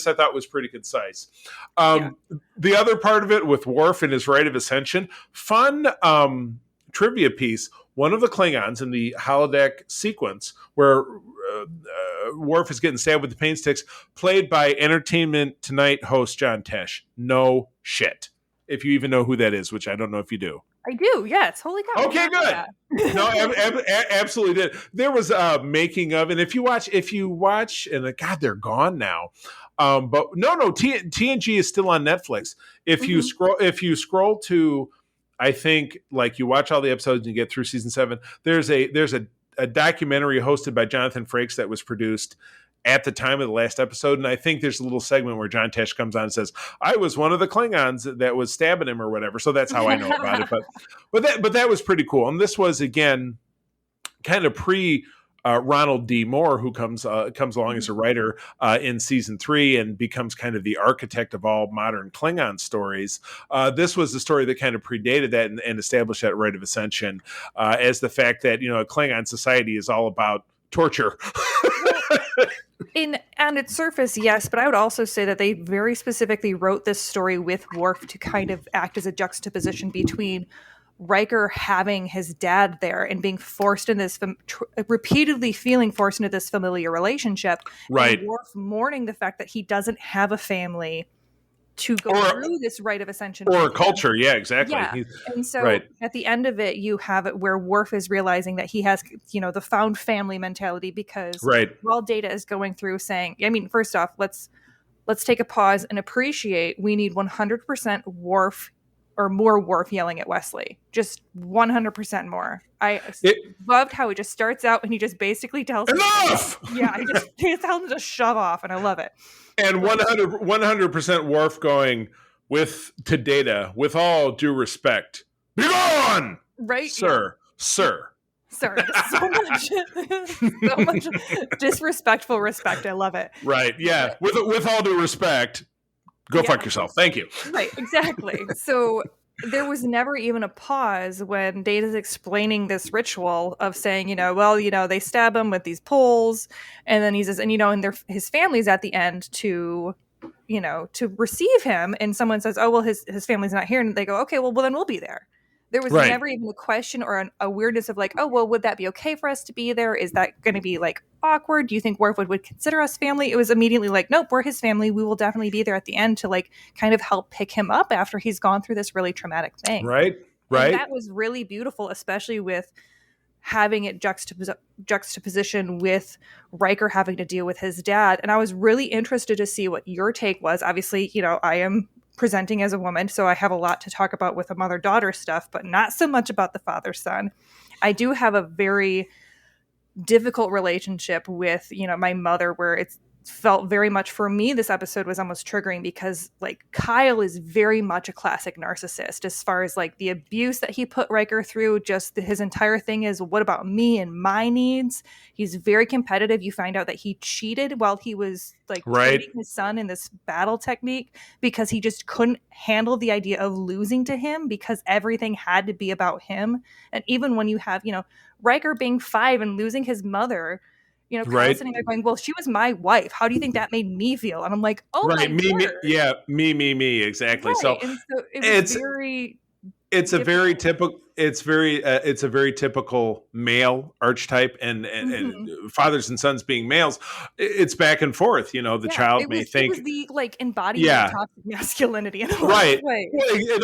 I thought was pretty concise. The other part of it with Worf and his rite of ascension, fun trivia piece. One of the Klingons in the holodeck sequence where Worf is getting stabbed with the pain sticks, played by Entertainment Tonight host John Tesh. No shit. If you even know who that is, which I don't know if you do. I do, yes. Holy cow. Okay, good. No, absolutely did. There was a making of, and if you watch, and God, they're gone now. But no, TNG is still on Netflix. If you scroll to, I think, like, you watch all the episodes and you get through season 7, there's a documentary hosted by Jonathan Frakes that was produced at the time of the last episode. And I think there's a little segment where John Tesh comes on and says, I was one of the Klingons that was stabbing him or whatever. So that's how I know about it. But that was pretty cool. And this was, again, kind of pre Ronald D. Moore, who comes along as a writer in season 3 and becomes kind of the architect of all modern Klingon stories. This was the story that kind of predated that and established that rite of ascension as the fact that, a Klingon society is all about torture. On its surface, yes, but I would also say that they very specifically wrote this story with Worf to kind of act as a juxtaposition between Riker having his dad there and being forced in this, repeatedly feeling forced into this familiar relationship. Right. And Worf mourning the fact that he doesn't have a family to go through this rite of ascension. Or a culture. Yeah, exactly. Yeah. And so at the end of it, you have it where Worf is realizing that he has, the found family mentality, because while Data is going through saying, first off, let's take a pause and appreciate we need 100% Worf or more Worf yelling at Wesley. Just 100% more. I loved how it just starts out and he just basically tells enough! He tells him to shove off, and I love it. And 100% Worf going to Data, with all due respect, be gone! Right? Sir. Sir, so much disrespectful respect. I love it. Right, yeah. With all due respect, go fuck yourself. Thank you. Right, exactly. So there was never even a pause when Data's explaining this ritual of saying, they stab him with these poles, and then he says, and his family's at the end to receive him, and someone says, oh, well, his family's not here, and they go, okay, well then we'll be there. There was never even a question or a weirdness of like, oh, well, would that be okay for us to be there? Is that going to be like awkward? Do you think Worf would consider us family? It was immediately like, nope, we're his family. We will definitely be there at the end to like kind of help pick him up after he's gone through this really traumatic thing. Right. And that was really beautiful, especially with having it juxtaposition with Riker having to deal with his dad. And I was really interested to see what your take was. Obviously, I am presenting as a woman, so I have a lot to talk about with the mother-daughter stuff, but not so much about the father-son. I do have a very difficult relationship with, my mother, where it's felt very much for me, this episode was almost triggering because like Kyle is very much a classic narcissist as far as like the abuse that he put Riker through. Just his entire thing is, what about me and my needs? He's very competitive. You find out that he cheated while he was like training his son in this battle technique because he just couldn't handle the idea of losing to him because everything had to be about him. And even when you have, Riker being 5 and losing his mother, Kyle's sitting there going, well, she was my wife. How do you think that made me feel? And I'm like, oh, my word. Me, exactly. Right. So it's a very typical male archetype, and fathers and sons being males, it's back and forth. The child may think it was the like embodiment of toxic masculinity. In a right. Way.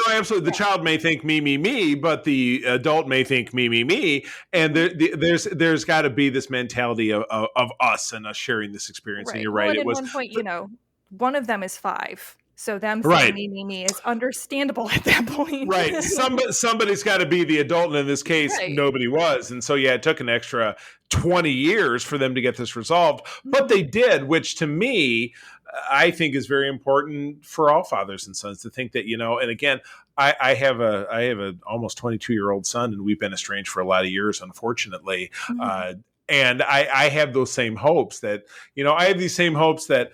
Absolutely. The child may think me, but the adult may think me. And there's got to be this mentality of us and us sharing this experience. Right. And you're right. Well, and at one point, one of them is 5. So them Right. saying me is understandable at that point. Right. Somebody's got to be the adult. And in this case, Right. nobody was. And so, yeah, it took an extra 20 years for them to get this resolved. But they did, which to me, I think is very important for all fathers and sons to think that, and again, I have a almost 22-year-old son, and we've been estranged for a lot of years, unfortunately. And I have those same hopes that, I have these same hopes that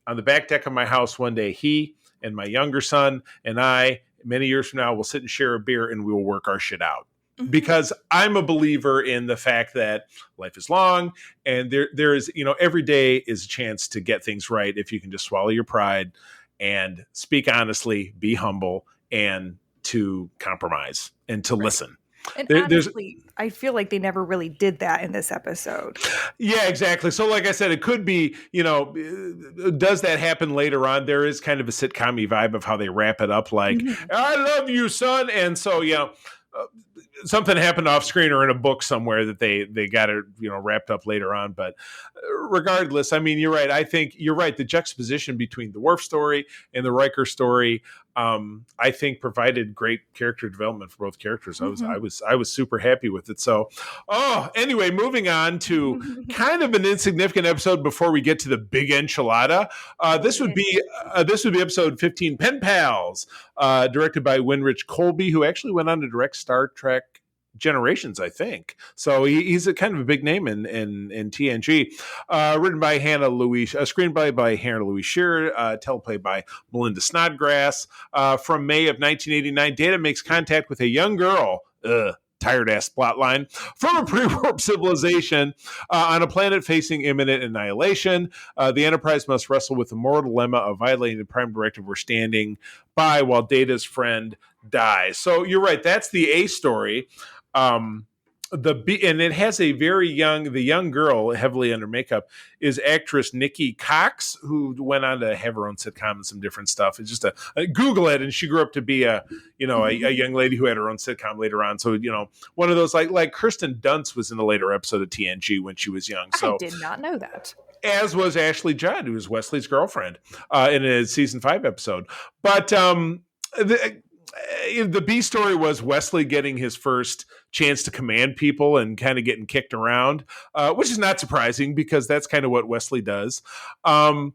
on the back deck of my house one day, he and my younger son and I, many years from now, will sit and share a beer and we will work our shit out. Because I'm a believer in the fact that life is long and there is, every day is a chance to get things right if you can just swallow your pride and speak honestly, be humble, and to compromise and to listen. And honestly, I feel like they never really did that in this episode. Yeah, exactly. So like I said, it could be, does that happen later on? There is kind of a sitcom-y vibe of how they wrap it up like, I love you, son. And so, something happened off screen or in a book somewhere that they got it, wrapped up later on. But regardless, I mean, you're right. I think you're right. The juxtaposition between the Worf story and the Riker story, I think provided great character development for both characters. I was super happy with it. So, anyway, moving on to kind of an insignificant episode before we get to the big enchilada. This would be episode 15, Pen Pals, directed by Winrich Colby, who actually went on to direct Star Trek Generations, I think. So he's a kind of a big name in TNG. Written by Hannah Louise, screenplay by Hannah Louise Shearer, teleplay by Melinda Snodgrass. From May of 1989, Data makes contact with a young girl. Tired ass plotline from a pre-warp civilization on a planet facing imminent annihilation. The Enterprise must wrestle with the moral dilemma of violating the prime directive we're standing by while Data's friend dies. So you're right. That's the A story. And it has a the young girl, heavily under makeup, is actress Nikki Cox, who went on to have her own sitcom and some different stuff. It's just Google it, and she grew up to be a young lady who had her own sitcom later on. So one of those like Kirsten Dunst was in a later episode of TNG when she was young. So I did not know that. As was Ashley Judd, who was Wesley's girlfriend in a season 5 episode. But the B story was Wesley getting his first chance to command people and kind of getting kicked around, which is not surprising because that's kind of what Wesley does. Did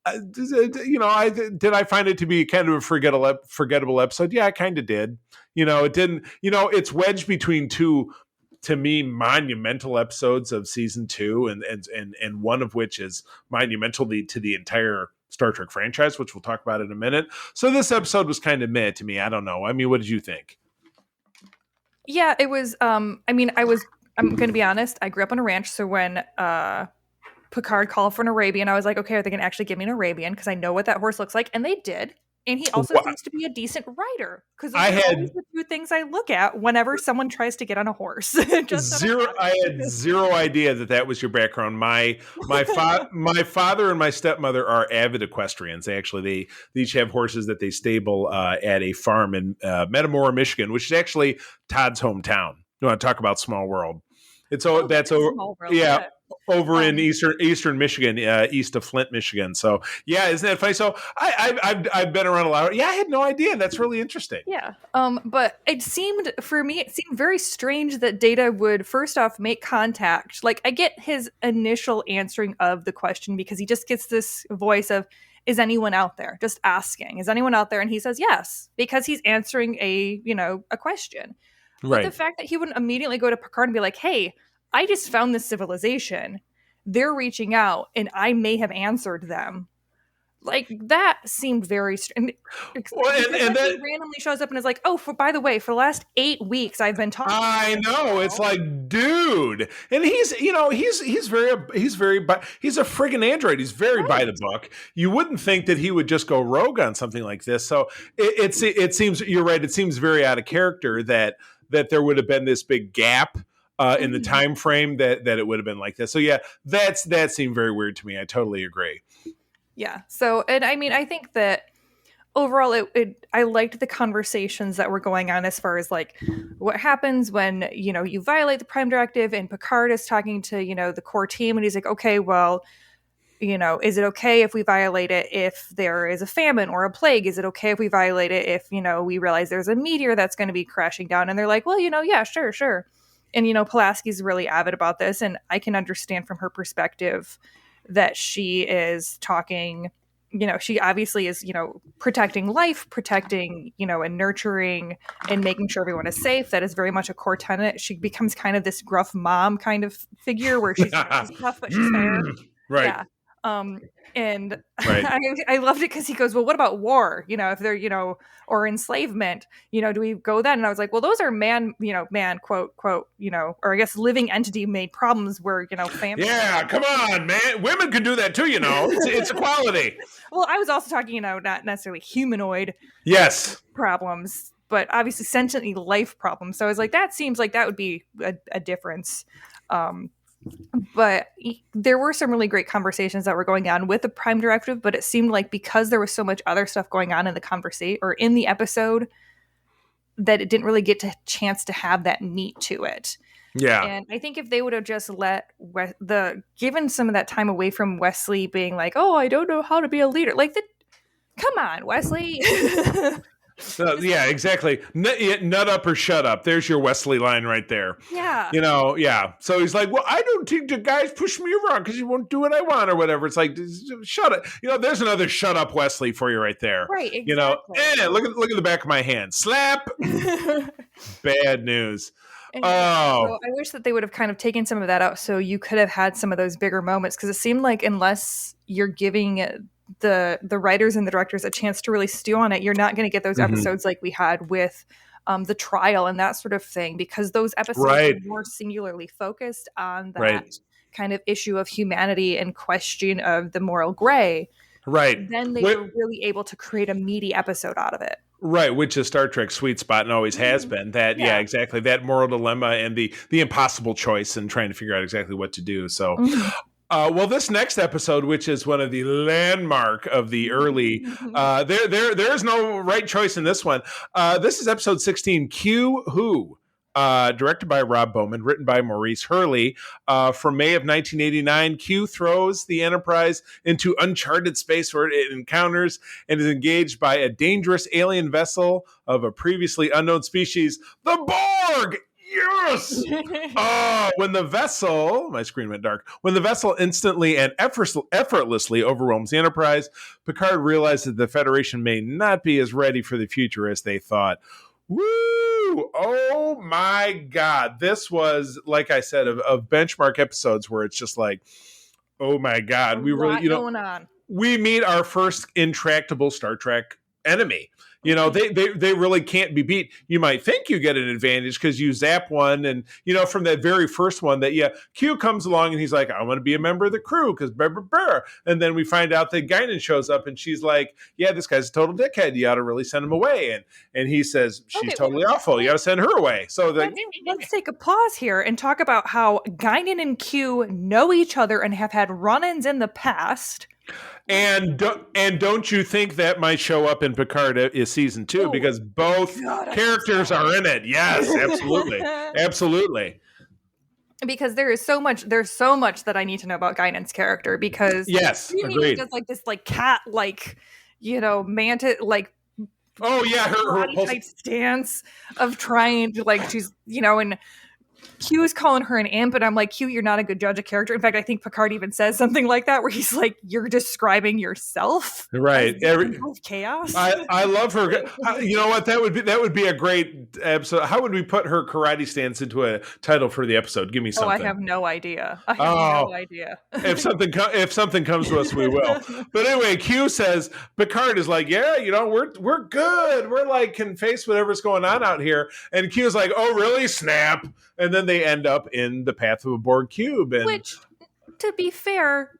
I find it to be kind of a forgettable episode? Yeah, I kind of did. It didn't. It's wedged between two, to me, monumental episodes of season 2, and one of which is monumental to the entire Star Trek franchise, which we'll talk about in a minute. So this episode was kind of meh to me. I don't know. I mean, what did you think? Yeah, it was. I'm going to be honest. I grew up on a ranch, so when Picard called for an Arabian, I was like, okay, are they going to actually give me an Arabian? Because I know what that horse looks like, and they did. And he also seems to be a decent rider, because those are always the two things I look at whenever someone tries to get on a horse. I had zero idea that was your background. My father and my stepmother are avid equestrians. They each have horses that they stable at a farm in Metamora, Michigan, which is actually Todd's hometown. You want to talk about small world? Over in eastern Michigan, east of Flint, Michigan. So yeah, isn't that funny? So I've been around a lot. Yeah, I had no idea. That's really interesting. Yeah. But it seemed very strange that Data would first off make contact. Like, I get his initial answering of the question because he just gets this voice of, is anyone out there? Just asking, is anyone out there? And he says yes, because he's answering a question. Right. But the fact that he wouldn't immediately go to Picard and be like, hey, I just found this civilization. They're reaching out and I may have answered them. Like, that seemed very strange. Well, and then he randomly shows up and is like, oh, by the way, for the last 8 weeks, I've been talking. I know. It's like, dude. And he's a friggin' android. He's very by the book. You wouldn't think that he would just go rogue on something like this. So it seems, you're right. It seems very out of character that there would have been this big gap in the time frame that it would have been like this. So yeah, that seemed very weird to me. I totally agree. Yeah. So, and I mean, I think that overall, I liked the conversations that were going on as far as like what happens when, you violate the Prime Directive, and Picard is talking to, the core team, and he's like, okay, well, is it okay if we violate it if there is a famine or a plague? Is it okay if we violate it if, we realize there's a meteor that's going to be crashing down? And they're like, well, yeah, sure. And, Pulaski's really avid about this. And I can understand from her perspective that she is talking, she obviously is, protecting life, protecting, and nurturing and making sure everyone is safe. That is very much a core tenet. She becomes kind of this gruff mom kind of figure where she's tough, but she's fair. Right. Yeah. And Right. I loved it because he goes, well, what about war? If they're, or enslavement, do we go then? And I was like, well, those are man, quote, or I guess living entity made problems where, family. Yeah, come on, man. Women can do that too, It's equality. Well, I was also talking, not necessarily humanoid problems, but obviously sentiently life problems. So I was like, that seems like that would be a difference. But there were some really great conversations that were going on with the Prime Directive, but it seemed like because there was so much other stuff going on in the conversation or in the episode that it didn't really get a chance to have that meat to it. Yeah. And I think if they would have just given some of that time away from Wesley being like, oh, I don't know how to be a leader. Like, come on, Wesley. Yeah, exactly. Nut up or shut up. There's your Wesley line right there. Yeah. Yeah. So he's like, well, I don't think the guys push me around because you won't do what I want or whatever. It's like, shut it. There's another shut up Wesley for you right there. Right. Exactly. Look at the back of my hand. Slap. Bad news. So I wish that they would have kind of taken some of that out so you could have had some of those bigger moments, because it seemed like unless you're giving the writers and the directors a chance to really stew on it, you're not going to get those episodes like we had with the trial and that sort of thing, because those episodes are more singularly focused on that kind of issue of humanity and question of the moral gray. Right. Then they were really able to create a meaty episode out of it. Right, which is Star Trek's sweet spot and always has been. That, yeah, exactly. That moral dilemma and the impossible choice and trying to figure out exactly what to do. So, well, this next episode, which is one of the landmark of the early, there's no right choice in this one. This is episode 16, Q Who? Directed by Rob Bowman, written by Maurice Hurley. From May of 1989, Q throws the Enterprise into uncharted space where it encounters and is engaged by a dangerous alien vessel of a previously unknown species, the Borg! Yes! When the vessel, my screen went dark, when the vessel instantly and effortlessly overwhelms the Enterprise, Picard realizes that the Federation may not be as ready for the future as they thought. Woo! Oh my God. This was, like I said, of benchmark episodes where it's just like, oh my God. We really, going on. We meet our first intractable Star Trek enemy. They really can't be beat. You might think you get an advantage because you zap one, and from that very first one that Q comes along and he's like, I want to be a member of the crew because and then we find out that Guinan shows up and she's like, yeah, this guy's a total dickhead. You ought to really send him away. And he says, she's totally awful. You got to send her away. So let's take a pause here and talk about how Guinan and Q know each other and have had run-ins in the past. And don't you think that might show up in Picard is season 2 because both characters are in it? Yes, absolutely, absolutely. Because there's so much that I need to know about Guinan's character, because agreed. Does like this like cat mantis like her type stance of trying to she's and Q is calling her an imp, and I'm like, Q, you're not a good judge of character. In fact, I think Picard even says something like that, where he's like, you're describing yourself, right? Chaos. I love her. You know what? That would be a great episode. How would we put her karate stance into a title for the episode? Give me something. I have no idea. No idea. If something comes to us, we will. But anyway, Q says Picard is like, yeah, we're good. We're like can face whatever's going on out here. And Q is like, oh really? Snap. And then they end up in the path of a Borg cube. Which, to be fair,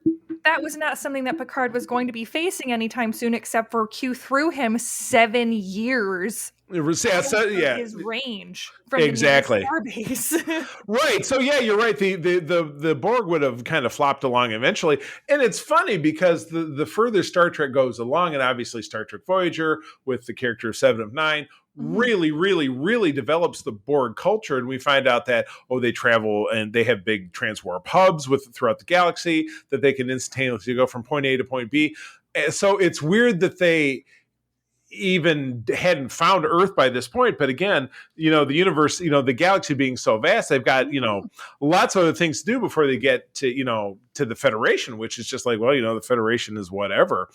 that was not something that Picard was going to be facing anytime soon, except for Q threw him 7 years. His range from exactly the starbase. Right. So you're right. The Borg would have kind of flopped along eventually. And it's funny because the further Star Trek goes along, and obviously Star Trek Voyager with the character of 7 of 9 really, really, really develops the Borg culture. And we find out that, they travel and they have big transwarp hubs throughout the galaxy that they can instantaneously go from point A to point B. So it's weird that they even hadn't found Earth by this point. But again, the universe, the galaxy being so vast, they've got, lots of other things to do before they get to, to the Federation, which is just like, well, the Federation is whatever.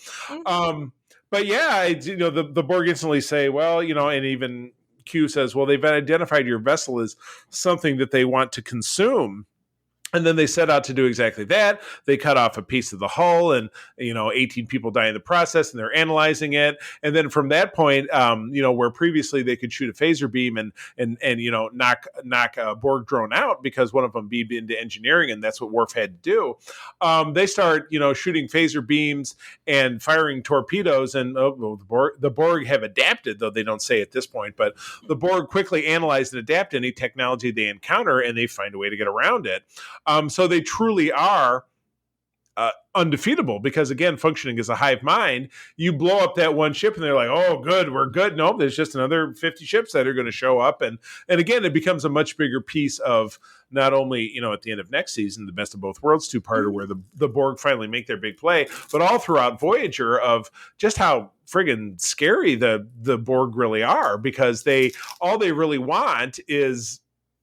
But yeah, the Borg instantly say, well, and even Q says, well, they've identified your vessel as something that they want to consume. And then they set out to do exactly that. They cut off a piece of the hull, and 18 people die in the process, and they're analyzing it. And then from that point, where previously they could shoot a phaser beam and knock a Borg drone out because one of them beamed into engineering, and that's what Worf had to do. They start shooting phaser beams and firing torpedoes, and the Borg have adapted, though they don't say at this point. But the Borg quickly analyze and adapt any technology they encounter, and they find a way to get around it. So they truly are undefeatable because, again, functioning as a hive mind. You blow up that one ship and they're like, oh, good, we're good. Nope, there's just another 50 ships that are going to show up. And again, it becomes a much bigger piece of not only, at the end of next season, the Best of Both Worlds two-parter where the Borg finally make their big play, but all throughout Voyager of just how friggin' scary the Borg really are, because all they really want is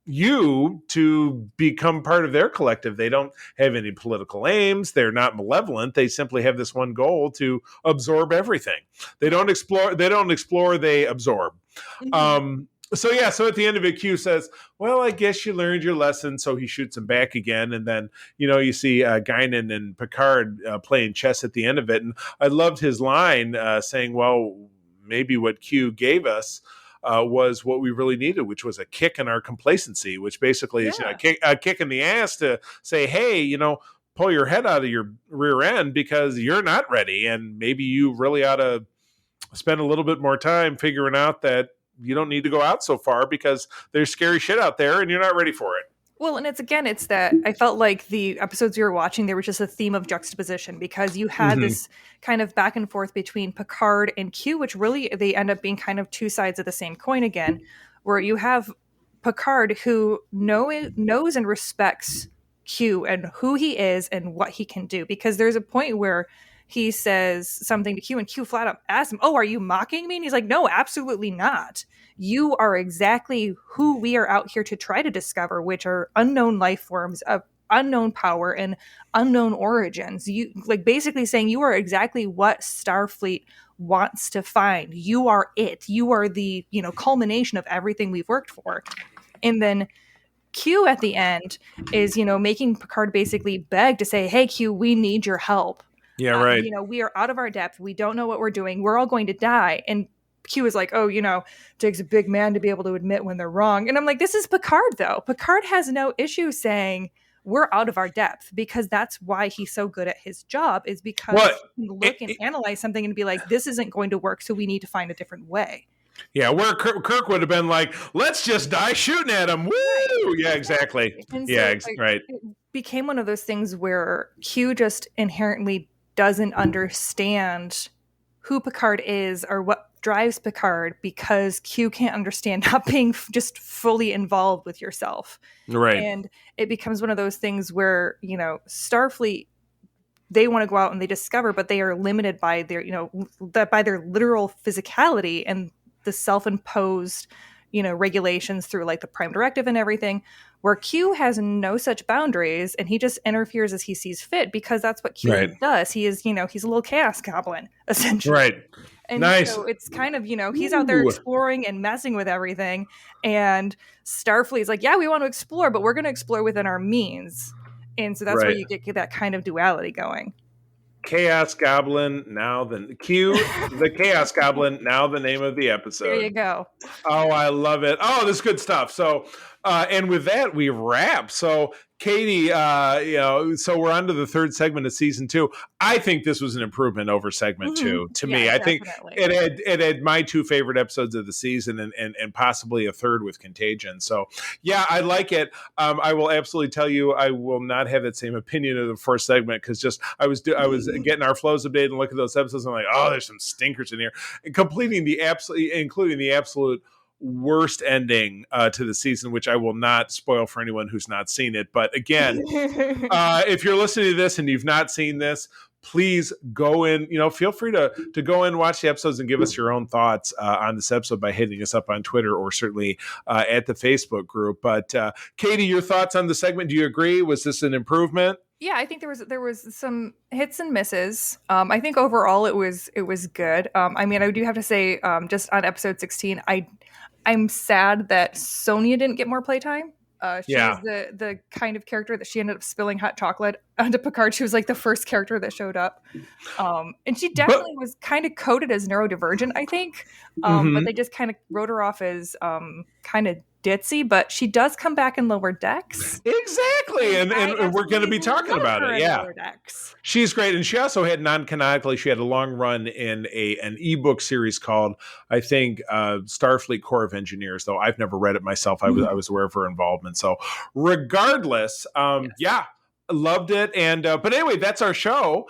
you to become part of their collective. They don't have any political aims. They're not malevolent. They simply have this one goal to absorb everything. They don't explore, they absorb. So at the end of it, Q says, well, I guess you learned your lesson. So he shoots him back again. And then, you see Guinan and Picard playing chess at the end of it. And I loved his line saying, well, maybe what Q gave us was what we really needed, which was a kick in our complacency, which basically is a kick in the ass to say, hey, pull your head out of your rear end because you're not ready. And maybe you really ought to spend a little bit more time figuring out that you don't need to go out so far because there's scary shit out there and you're not ready for it. Well, and it's that I felt like the episodes you were watching, they were just a theme of juxtaposition because you had this kind of back and forth between Picard and Q, which really they end up being kind of two sides of the same coin again, where you have Picard who knows and respects Q and who he is and what he can do. Because there's a point where he says something to Q and Q flat out asks him, oh, are you mocking me? And he's like, no, absolutely not. You are exactly who we are out here to try to discover, which are unknown life forms of unknown power and unknown origins. You basically saying you are exactly what Starfleet wants to find. You are it. You are the, culmination of everything we've worked for. And then Q at the end is, making Picard basically beg to say, hey, Q, we need your help. Yeah, right. We are out of our depth. We don't know what we're doing. We're all going to die. And Q is like, oh, takes a big man to be able to admit when they're wrong. And I'm like, this is Picard, though. Picard has no issue saying we're out of our depth because that's why he's so good at his job is because he can look and analyze something and be like, this isn't going to work. So we need to find a different way. Yeah, where Kirk would have been like, let's just die shooting at him. Woo! Right. Yeah, exactly. And so, right. It became one of those things where Q just inherently doesn't understand who Picard is or what drives Picard because Q can't understand not being just fully involved with yourself. Right. And it becomes one of those things where, Starfleet, they want to go out and they discover, but they are limited by their, by their literal physicality and the self-imposed, regulations through like the Prime Directive and everything, where Q has no such boundaries and he just interferes as he sees fit because that's what Q does. He is, he's a little chaos goblin, essentially. Right. And nice. So it's kind of, he's out there exploring and messing with everything. And Starfleet's like, yeah, we want to explore, but we're going to explore within our means. And so that's where you get that kind of duality going. Chaos Goblin, now the Q, the Chaos Goblin, now the name of the episode. There you go. Oh, I love it. Oh, this is good stuff. So, and with that, we wrap. So Katie, so we're on to the third segment of season 2. I think this was an improvement over segment 2 to me. I think it had my 2 favorite episodes of the season and possibly a third with Contagion. So yeah, I like it. I will absolutely tell you, I will not have that same opinion of the first segment because just I was getting our flows updated and looking at those episodes. And I'm like, oh, there's some stinkers in here, and including the absolute worst ending to the season, which I will not spoil for anyone who's not seen it. But again, if you're listening to this and you've not seen this, please go in, feel free to go in, watch the episodes and give us your own thoughts on this episode by hitting us up on Twitter or certainly at the Facebook group. But Katie, your thoughts on the segment? Do you agree? Was this an improvement? Yeah, I think there was some hits and misses. I think overall it was good. I mean, I do have to say, just on episode 16, I'm sad that Sonia didn't get more playtime. She was the kind of character that she ended up spilling hot chocolate onto Picard. She was like the first character that showed up. And she definitely was kind of coded as neurodivergent, I think. But they just kind of wrote her off as kind of ditzy, but she does come back in Lower Decks. Exactly. And we're going to be talking about it. Yeah. She's great. And she also had non-canonically, she had a long run in an ebook series called, I think, Starfleet Corps of Engineers, though I've never read it myself. I was aware of her involvement. So regardless, yeah, loved it. And but anyway, that's our show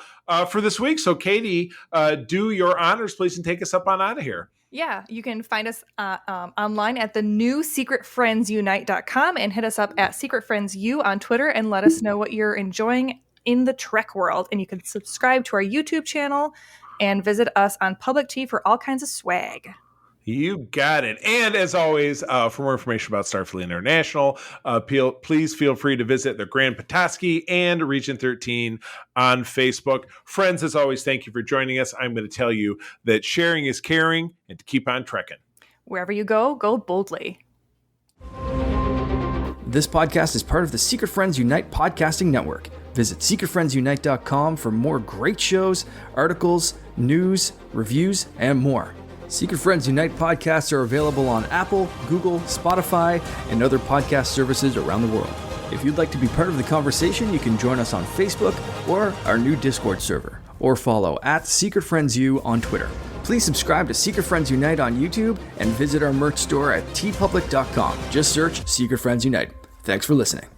for this week. So Katie, do your honors, please, and take us up on out of here. Yeah, you can find us online at the new secretfriendsunite.com and hit us up at secretfriendsu on Twitter and let us know what you're enjoying in the Trek world. And you can subscribe to our YouTube channel and visit us on Public Tea for all kinds of swag. You got it. And as always, for more information about Starfleet International, please feel free to visit the Grand Petoskey and Region 13 on Facebook. Friends, as always, thank you for joining us. I'm going to tell you that sharing is caring and to keep on trekking. Wherever you go boldly. This podcast is part of the Secret Friends Unite podcasting network. Visit secretfriendsunite.com for more great shows, articles, news, reviews, and more. Secret Friends Unite podcasts are available on Apple, Google, Spotify, and other podcast services around the world. If you'd like to be part of the conversation, you can join us on Facebook or our new Discord server, or follow at Secret Friends U on Twitter. Please subscribe to Secret Friends Unite on YouTube and visit our merch store at tpublic.com. Just search Secret Friends Unite. Thanks for listening.